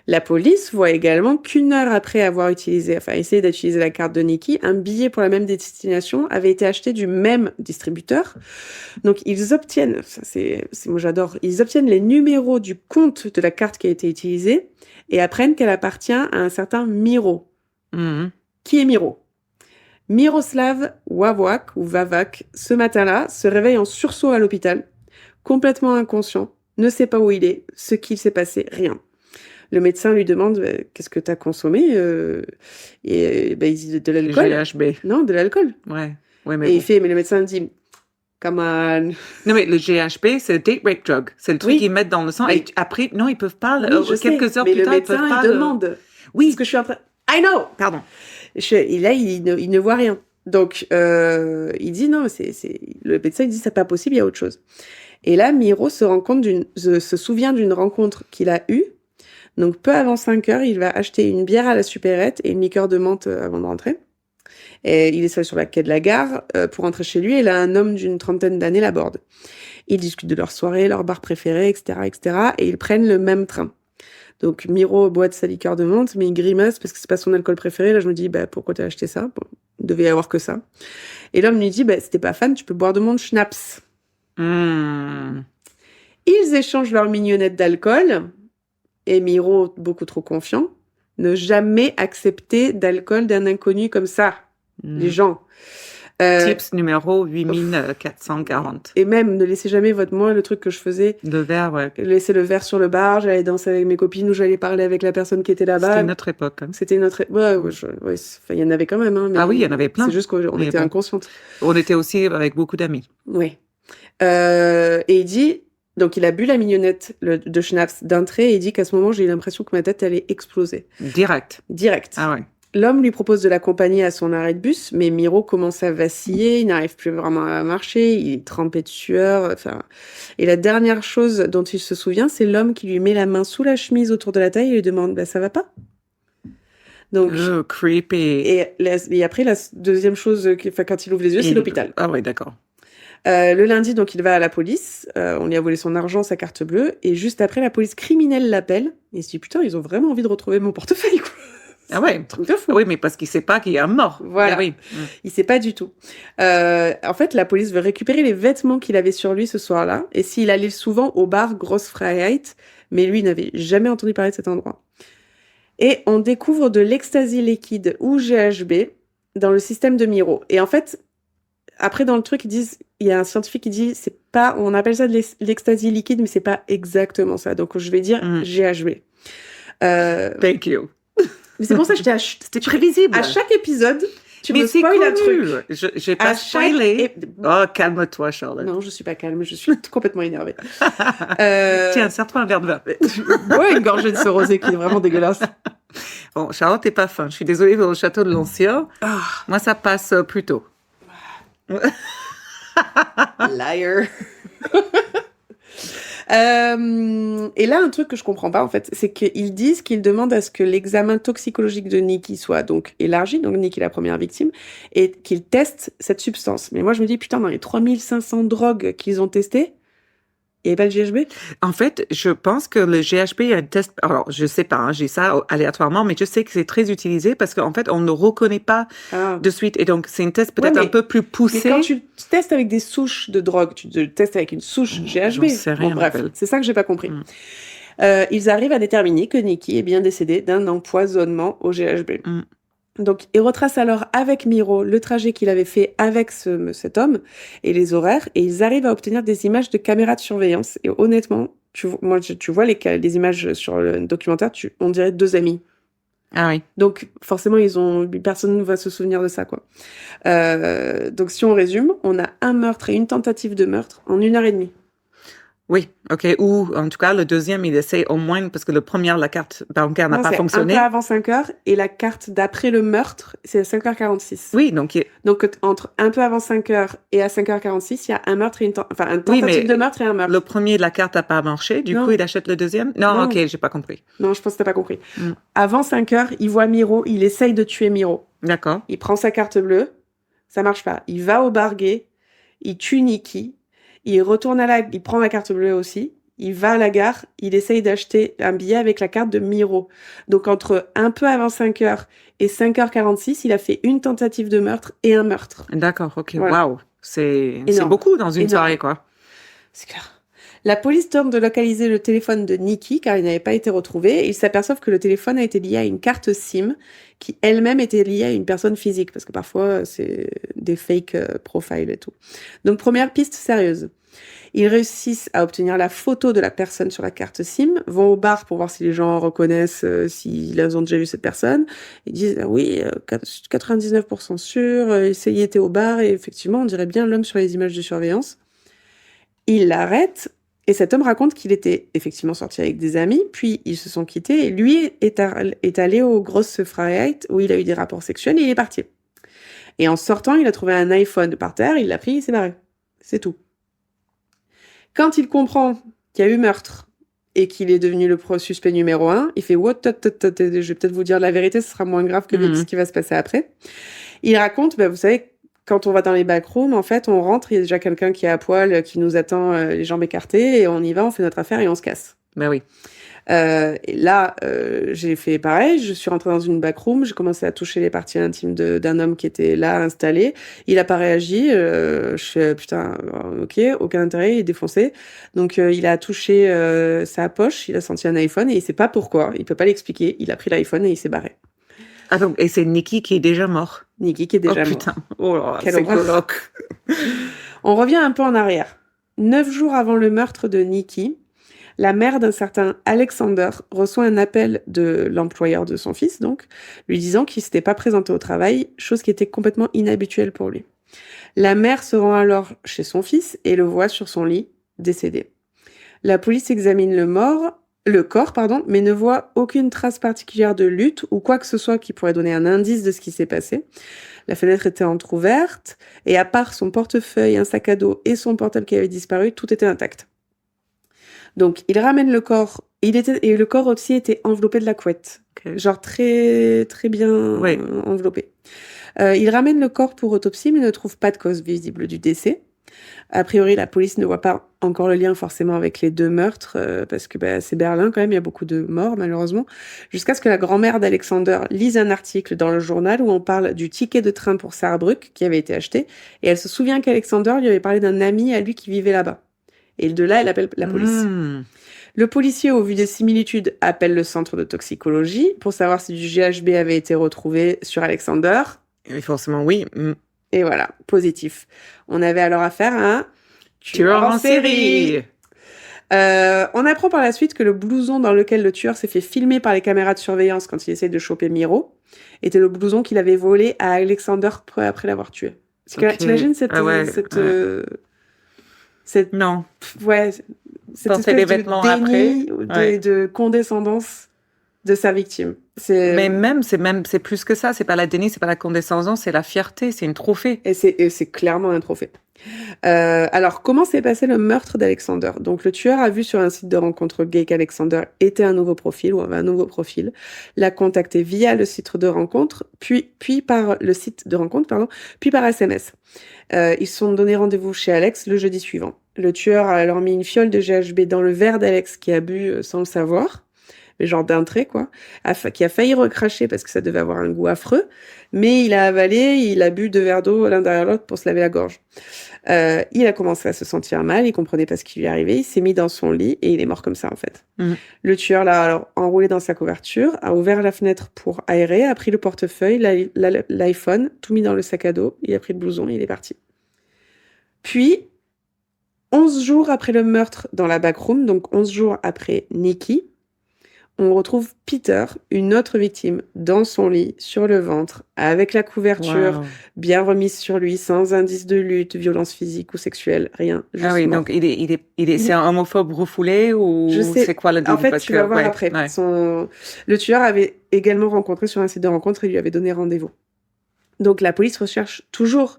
La police voit également qu'une heure après avoir essayé d'utiliser la carte de Nikki, un billet pour la même destination avait été acheté du même distributeur. Donc, ils obtiennent, moi j'adore, ils obtiennent les numéros du compte de la carte qui a été utilisée et apprennent qu'elle appartient à un certain Miro. Mhm. Qui est Miro? Miroslav Vavak, ce matin-là, se réveille en sursaut à l'hôpital, complètement inconscient, ne sait pas où il est, ce qu'il s'est passé, rien. Le médecin lui demande qu'est-ce que tu as consommé il dit de l'alcool. GHB. Non, de l'alcool. Ouais, mais Et bon. il fait, mais le médecin dit, come on. Non, mais le GHB, c'est le date rape drug. C'est le truc Oui. qu'ils mettent dans le sang. Mais- Et après, non, ils peuvent pas. Oui, je quelques sais, heures mais plus le tard, ils médecin peuvent pas. il demande. Oui. Ce que je suis en train. I know. Pardon. Et là, il ne voit rien. Donc, il dit non, le médecin il dit c'est pas possible, il y a autre chose. Et là, Miro se souvient d'une rencontre qu'il a eue. Donc, peu avant 5 heures, il va acheter une bière à la supérette et une liqueur de menthe avant de rentrer. Et il est seul sur la quai de la gare pour rentrer chez lui. Et là, un homme d'une 30aine d'années l'aborde. Ils discutent de leur soirée, leur bar préféré, etc., etc. Et ils prennent le même train. Donc, Miro boit de sa liqueur de menthe, mais il grimace parce que c'est pas son alcool préféré. Là, je me dis, pourquoi t'as acheté ça? Bon, il devait y avoir que ça. Et l'homme lui dit, si t'es pas fan, tu peux boire de mon schnapps. Hmm. Ils échangent leur mignonnette d'alcool. Et Miro, beaucoup trop confiant, ne jamais accepter d'alcool d'un inconnu comme ça. Les gens. Tips numéro 8440. Et même, ne laissez jamais moi, le truc que je faisais, Le verre, ouais. laisser le verre sur le bar, j'allais danser avec mes copines ou j'allais parler avec la personne qui était là-bas. C'était notre époque. Hein. C'était notre... il y en avait quand même. Hein, mais Ah oui, il y en avait plein. C'est juste qu'on Mais était bon. inconscientes. On était aussi avec beaucoup d'amis. Oui. Et il dit... Donc, il a bu la mignonnette de schnapps d'un trait et il dit qu'à ce moment, j'ai eu l'impression que ma tête allait exploser. Direct. Direct. Ah ouais. L'homme lui propose de l'accompagner à son arrêt de bus, mais Miro commence à vaciller, il n'arrive plus vraiment à marcher, il est trempé de sueur, Et la dernière chose dont il se souvient, c'est l'homme qui lui met la main sous la chemise autour de la taille et lui demande, ça va pas? Donc, Creepy. et après, la deuxième chose, quand il ouvre les yeux, c'est l'hôpital. Ah ouais, d'accord. Le lundi, donc, il va à la police. On lui a volé son argent, sa carte bleue. Et juste après, la police criminelle l'appelle. Et il se dit, putain, ils ont vraiment envie de retrouver mon portefeuille, quoi. Ah ouais. Truc de fou. Oui, mais parce qu'il sait pas qu'il y a un mort. Voilà. Ah oui. Il sait pas du tout. En fait, la police veut récupérer les vêtements qu'il avait sur lui ce soir-là. Et s'il allait souvent au bar Grosse Freiheit. Mais lui, il n'avait jamais entendu parler de cet endroit. Et on découvre de l'ecstasy liquide ou GHB dans le système de Miro. Et en fait, après, dans le truc, il y a un scientifique qui dit, on appelle ça de l'ecstasy liquide, mais c'est pas exactement ça. Donc, je vais dire GHB. Thank you. Mais c'est pour ça que C'était prévisible. à chaque épisode, tu mais me c'est spoil cool. un truc. J'ai pas spoilé. Oh, calme-toi, Charlotte. Non, je suis pas calme, je suis complètement énervée. Tiens, serre-toi un verre de vin. Ouais, une gorgée de ce rosé qui est vraiment dégueulasse. Bon, Charlotte, t'es pas fin. Je suis désolée pour le château de l'Ancien. Moi, ça passe plutôt. Liar. Et là, un truc que je comprends pas, en fait, c'est qu'ils disent qu'ils demandent à ce que l'examen toxicologique de Nikki soit donc élargi, donc Nikki est la première victime, et qu'ils testent cette substance. Mais moi, je me dis, putain, dans les 3500 drogues qu'ils ont testées, il n'y avait pas le GHB? En fait, je pense que le GHB, il y a un test. Alors, je sais pas, j'ai ça aléatoirement, mais je sais que c'est très utilisé parce qu'en fait, on ne reconnaît pas de suite. Et donc, c'est une test peut-être un peu plus poussé. Mais quand tu testes avec des souches de drogue, tu te testes avec une souche GHB. J'en sais rien, bref, c'est ça que j'ai pas compris. Ils arrivent à déterminer que Nikki est bien décédée d'un empoisonnement au GHB. Donc, ils retracent alors avec Miro le trajet qu'il avait fait avec cet homme et les horaires, et ils arrivent à obtenir des images de caméras de surveillance. Et honnêtement, tu vois les images sur le documentaire, on dirait deux amis. Ah oui. Donc, forcément, personne ne va se souvenir de ça, quoi. Donc, si on résume, on a un meurtre et une tentative de meurtre en 1h30. Oui, ok. Ou, en tout cas, le deuxième, il essaie au moins, parce que le premier, la carte bancaire n'a pas fonctionné. Un peu avant 5h, et la carte d'après le meurtre, c'est à 5h46. Oui, donc... Donc, entre un peu avant 5h et à 5h46, il y a un meurtre et une tentative de meurtre et un meurtre. Le premier, la carte n'a pas marché, du coup, il achète le deuxième? Non, ok, j'ai pas compris. Non, je pense que t'as pas compris. Avant 5h, il voit Miro, il essaye de tuer Miro. D'accord. Il prend sa carte bleue, ça marche pas. Il va au bar gay, il tue Nikki, il retourne il prend la carte bleue aussi, il va à la gare, il essaye d'acheter un billet avec la carte de Miro. Donc entre un peu avant 5h et 5h46, il a fait une tentative de meurtre et un meurtre. D'accord, ok, Voilà. waouh. C'est Énorme. beaucoup dans une Énorme. soirée, quoi. C'est clair. La police tente de localiser le téléphone de Nikki car il n'avait pas été retrouvé. Ils s'aperçoivent que le téléphone a été lié à une carte SIM qui elle-même était liée à une personne physique parce que parfois c'est des fake profiles et tout. Donc première piste sérieuse. Ils réussissent à obtenir la photo de la personne sur la carte SIM, vont au bar pour voir si les gens reconnaissent s'ils ont déjà vu cette personne. Ils disent oui, 99% sûr, il était au bar et effectivement on dirait bien l'homme sur les images de surveillance. Ils l'arrêtent. Et cet homme raconte qu'il était effectivement sorti avec des amis, puis ils se sont quittés, et lui est allé au Grosse Freiheit, où il a eu des rapports sexuels, et il est parti. Et en sortant, il a trouvé un iPhone par terre, il l'a pris, il s'est barré. C'est tout. Quand il comprend qu'il y a eu meurtre, et qu'il est devenu le suspect numéro 1, il fait « What, je vais peut-être vous dire la vérité, ce sera moins grave que ce qui va se passer après. » Il raconte, vous savez, quand on va dans les backrooms, en fait, on rentre, il y a déjà quelqu'un qui est à poil, qui nous attend les jambes écartées, et on y va, on fait notre affaire et on se casse. Ben oui. Et là, j'ai fait pareil, je suis rentrée dans une backroom, j'ai commencé à toucher les parties intimes d'un homme qui était là, installé. Il a pas réagi, je fais putain, ok, aucun intérêt, il est défoncé. Donc il a touché sa poche, il a senti un iPhone et il sait pas pourquoi, il peut pas l'expliquer, il a pris l'iPhone et il s'est barré. Ah donc, et c'est Nikki qui est déjà mort. Nikki qui est déjà mort. mort. Putain. Oh là là, Quel c'est horreur. coloc. On revient un peu en arrière. 9 jours avant le meurtre de Nikki, la mère d'un certain Alexander reçoit un appel de l'employeur de son fils, donc, lui disant qu'il s'était pas présenté au travail, chose qui était complètement inhabituelle pour lui. La mère se rend alors chez son fils et le voit sur son lit, décédé. La police examine le corps, mais ne voit aucune trace particulière de lutte ou quoi que ce soit qui pourrait donner un indice de ce qui s'est passé. La fenêtre était entrouverte et à part son portefeuille, un sac à dos et son portable qui avait disparu, tout était intact. Donc, il ramène le corps. Et le corps aussi était enveloppé de la couette. Okay. Genre très, très bien enveloppé. Il ramène le corps pour autopsie, mais ne trouve pas de cause visible du décès. A priori, la police ne voit pas encore le lien forcément avec les 2 meurtres, parce que c'est Berlin quand même, il y a beaucoup de morts malheureusement. Jusqu'à ce que la grand-mère d'Alexander lise un article dans le journal où on parle du ticket de train pour Saarbrück qui avait été acheté. Et elle se souvient qu'Alexander lui avait parlé d'un ami à lui qui vivait là-bas. Et de là, elle appelle la police. Le policier, au vu des similitudes, appelle le centre de toxicologie pour savoir si du GHB avait été retrouvé sur Alexander. Et forcément, oui. Et voilà, positif. On avait alors affaire à un tueur en série. On apprend par la suite que le blouson dans lequel le tueur s'est fait filmer par les caméras de surveillance quand il essaye de choper Miro était le blouson qu'il avait volé à Alexander peu après l'avoir tué. Okay. T'imagines cette non. Ouais, cette espèce de déni de condescendance de sa victime. Mais c'est plus que ça. C'est pas la déni, c'est pas la condescendance, c'est la fierté, c'est une trophée. Et c'est clairement un trophée. Alors, comment s'est passé le meurtre d'Alexander? Donc, le tueur a vu sur un site de rencontre gay qu'Alexander était un nouveau profil, ou avait un nouveau profil, l'a contacté via le site de rencontre, puis par le site de rencontre, puis par SMS. Ils se sont donné rendez-vous chez Alex le jeudi suivant. Le tueur a alors mis une fiole de GHB dans le verre d'Alex qui a bu sans le savoir, mais genre d'un trait, quoi, qui a failli recracher parce que ça devait avoir un goût affreux, mais il a avalé, il a bu 2 verres d'eau l'un derrière l'autre pour se laver la gorge. Il a commencé à se sentir mal, il comprenait pas ce qui lui arrivait, il s'est mis dans son lit et il est mort comme ça, en fait. Le tueur l'a alors enroulé dans sa couverture, a ouvert la fenêtre pour aérer, a pris le portefeuille, l'iPhone, tout mis dans le sac à dos, il a pris le blouson et il est parti. Puis, 11 jours après le meurtre dans la backroom, donc 11 jours après Nikki, on retrouve Peter, une autre victime, dans son lit, sur le ventre, avec la couverture bien remise sur lui, sans indice de lutte, violence physique ou sexuelle, rien. Ah oui, mort. donc c'est un homophobe refoulé ou c'est quoi le En fait, tu vas voir après. Ouais. Le tueur avait également rencontré sur un site de rencontre et lui avait donné rendez-vous. Donc la police recherche toujours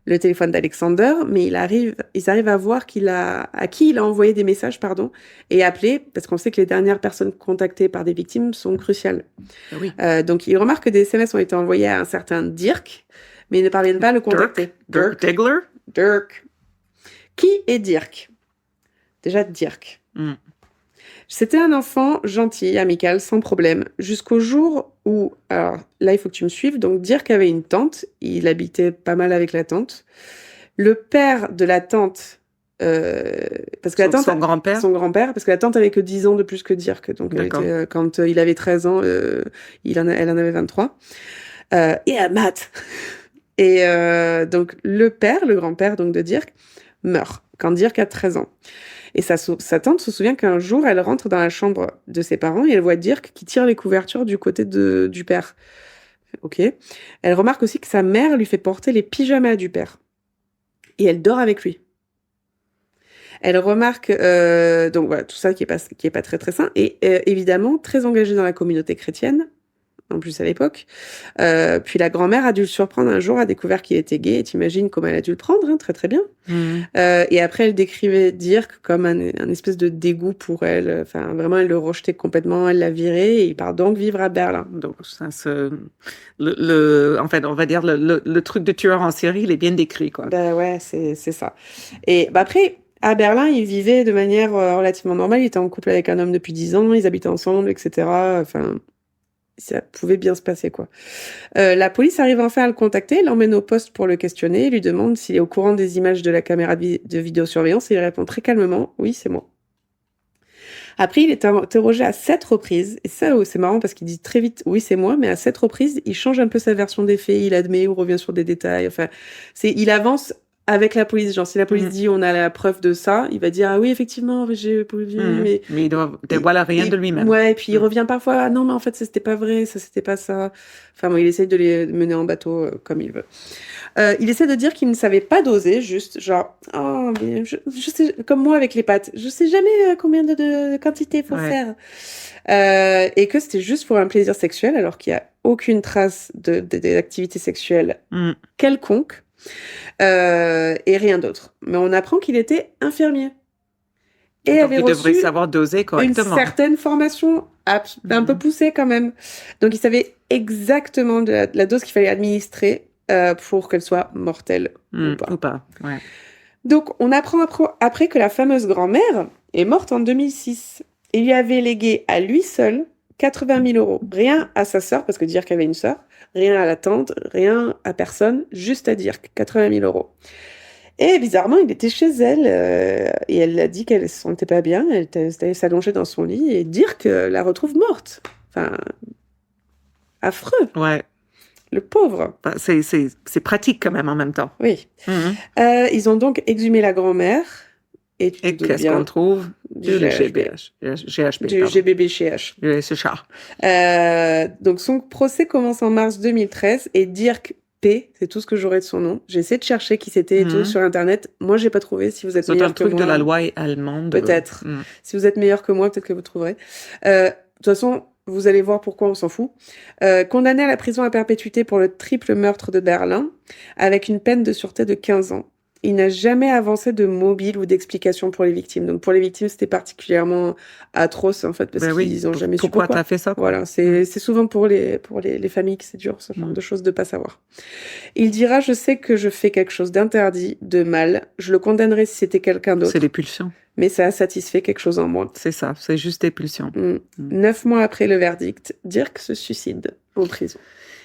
le téléphone d'Alexander, mais ils arrivent à voir à qui il a envoyé des messages, et appelé, parce qu'on sait que les dernières personnes contactées par des victimes sont cruciales. Oui. Donc ils remarquent que des SMS ont été envoyés à un certain Dirk, mais ils ne parviennent pas à le contacter. Dirk Diggler. Dirk. Qui est Dirk? Déjà Dirk. Mm. C'était un enfant gentil, amical, sans problème, jusqu'au jour où, alors là, il faut que tu me suives, donc Dirk avait une tante, il habitait pas mal avec la tante. Le père de la tante, parce que la tante, Son grand-père. son grand-père, parce que la tante avait que 10 ans de plus que Dirk, donc elle D'accord. était, quand il avait 13 ans, elle en avait 23. Et à Matt. Et donc le père, le grand-père donc de Dirk, meurt quand Dirk a 13 ans. Et sa tante se souvient qu'un jour, elle rentre dans la chambre de ses parents et elle voit Dirk qui tire les couvertures du côté du père. Ok. Elle remarque aussi que sa mère lui fait porter les pyjamas du père. Et elle dort avec lui. Elle remarque, donc voilà, tout ça qui est pas très très sain. Et évidemment, très engagée dans la communauté chrétienne, en plus à l'époque. Puis la grand-mère a dû le surprendre un jour, a découvert qu'il était gay, et t'imagines comment elle a dû le prendre, hein, très très bien. Et après, elle décrivait Dirk comme un espèce de dégoût pour elle. Enfin, vraiment, elle le rejetait complètement, elle l'a viré, et il part donc vivre à Berlin. Donc, ça, en fait, on va dire le truc de tueur en série, il est bien décrit, quoi. Ben ouais, c'est ça. Et bah après, à Berlin, il vivait de manière relativement normale. Il était en couple avec un homme depuis 10 ans, ils habitaient ensemble, etc. Enfin, ça pouvait bien se passer, quoi. La police arrive enfin à le contacter, l'emmène au poste pour le questionner, lui demande s'il est au courant des images de la caméra de vidéosurveillance et il répond très calmement « Oui, c'est moi ». Après, il est interrogé à 7 reprises, et ça, c'est marrant parce qu'il dit très vite « Oui, c'est moi », mais à 7 reprises, il change un peu sa version des faits, il admet ou revient sur des détails, enfin, il avance avec la police. Genre, si la police dit on a la preuve de ça, il va dire ah oui, effectivement, j'ai vu, mais il dévoile rien de lui-même. Ouais, et puis il revient parfois ah non, mais en fait, ça c'était pas vrai, ça c'était pas ça. Enfin, bon, il essaye de les mener en bateau comme il veut. Il essaie de dire qu'il ne savait pas doser, juste genre oh, mais je sais, comme moi avec les pâtes, je sais jamais combien de quantité faut faire. Et que c'était juste pour un plaisir sexuel, alors qu'il y a aucune trace d'activité sexuelle quelconque. Et rien d'autre. Mais on apprend qu'il était infirmier. Et donc, avait il devrait reçu savoir doser correctement. une certaine formation un peu poussée quand même. Donc il savait exactement la dose qu'il fallait administrer pour qu'elle soit mortelle ou pas. Ouais. Donc on apprend après que la fameuse grand-mère est morte en 2006. Il lui avait légué à lui seul 80 000 euros. Rien à sa sœur, parce que dire qu'elle avait une sœur, rien à la tante, rien à personne, juste à dire 80 000 euros. Et bizarrement, il était chez elle et elle a dit qu'elle se sentait pas bien, elle allait s'allonger dans son lit et dire que la retrouve morte. Enfin, affreux. Ouais. Le pauvre. Enfin, c'est pratique quand même en même temps. Oui. Ils ont donc exhumé la grand-mère. Et qu'est-ce qu'on trouve? Du GBBCH. Donc son procès commence en mars 2013 et Dirk P, c'est tout ce que j'aurais de son nom. J'ai essayé de chercher qui c'était et tout sur internet. Moi, j'ai pas trouvé. Si vous êtes meilleur que moi, c'est un truc de la loi allemande. Peut-être. Si vous êtes meilleur que moi, peut-être que vous trouverez. De toute façon, vous allez voir pourquoi on s'en fout. Condamné à la prison à perpétuité pour le triple meurtre de Berlin, avec une peine de sûreté de 15 ans. Il n'a jamais avancé de mobile ou d'explication pour les victimes. Donc pour les victimes, c'était particulièrement atroce en fait parce qu'ils n'ont jamais su pourquoi. Pourquoi t'as fait ça? Voilà, c'est souvent pour les familles que c'est dur ce genre de choses de pas savoir. Il dira je sais que je fais quelque chose d'interdit, de mal. Je le condamnerai si c'était quelqu'un d'autre. C'est les pulsions. Mais ça a satisfait quelque chose en moi. C'est ça, c'est juste des pulsions. 9 mois après le verdict, Dirk se suicide en prison.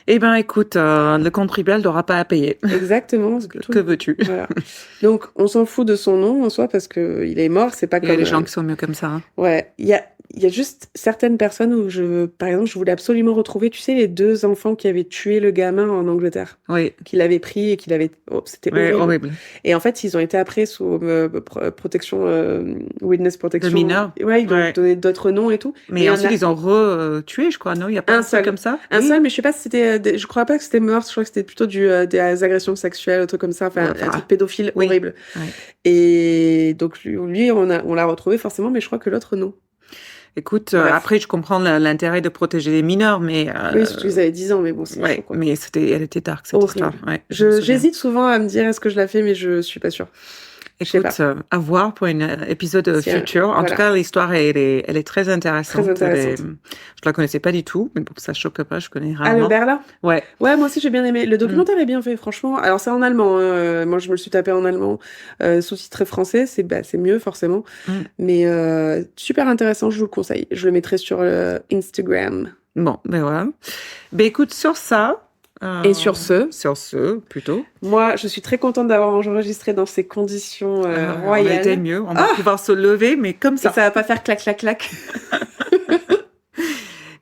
Eh ben, écoute, le contribuable n'aura pas à payer. Exactement. Que veux-tu? Voilà. Donc, on s'en fout de son nom en soi parce que il est mort, c'est pas comme. Il y a des gens qui sont mieux comme ça. Hein. Ouais. Il y a juste certaines personnes où par exemple, je voulais absolument retrouver, tu sais, les 2 enfants qui avaient tué le gamin en Angleterre. Oui. Qu'il avait pris et qu'il avait. Oh, c'était horrible. Et en fait, ils ont été après sous protection, witness protection. De mineurs. Ouais, ils ont donné d'autres noms et tout. Mais ensuite, ils ont tué, je crois, non? Il y a pas un seul comme ça? Un seul, mais je sais pas si c'était. Je crois pas que c'était meurtre, je crois que c'était plutôt des agressions sexuelles, un truc comme ça, enfin, un truc pédophile horrible. Ouais. Et donc, lui, on l'a retrouvé forcément, mais je crois que l'autre, non. Écoute, après, je comprends l'intérêt de protéger les mineurs, mais... Oui, surtout qu'ils avaient 10 ans, mais bon, c'est chaud, quoi. Mais elle était dark, cette histoire. Ouais, j'hésite souvent à me dire est-ce que je la fais, mais je suis pas sûre. sais Écoute, à voir pour un épisode Si, futur. En voilà. tout cas, l'histoire, elle est très intéressante. Très intéressante. Je la connaissais pas du tout, mais bon, ça choque pas, je connais Ah, rarement. le Berlin? Ouais. Ouais, moi aussi j'ai bien aimé. Le documentaire est bien fait, franchement. Alors c'est en allemand, hein. Moi je me le suis tapé en allemand, sous-titré français, c'est mieux forcément. Mais super intéressant, je vous le conseille. Je le mettrai sur Instagram. Bon, ben voilà. Ben écoute, sur ça... Et sur ce, plutôt. moi je suis très contente d'avoir enregistré dans ces conditions On royales. était mieux. On va pouvoir se lever, mais comme Et ça. ça va pas faire clac clac clac.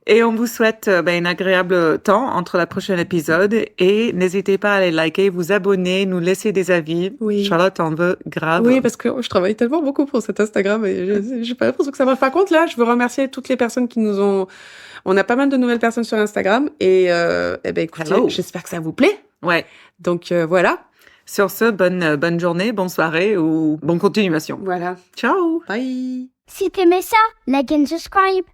Et on vous souhaite un agréable temps entre le prochain épisode. Et n'hésitez pas à aller liker, vous abonner, nous laisser des avis. Oui. Charlotte en veut grave. Oui, parce que je travaille tellement beaucoup pour cet Instagram et j'ai pas l'impression que ça marche. Par contre, là, je veux remercier toutes les personnes qui nous ont... On a pas mal de nouvelles personnes sur Instagram et écoutez, Hello. j'espère que ça vous plaît. Ouais. Donc voilà. Sur ce, bonne journée, bonne soirée ou bonne continuation. Voilà. Ciao. Bye. Si t'aimais ça, like and subscribe.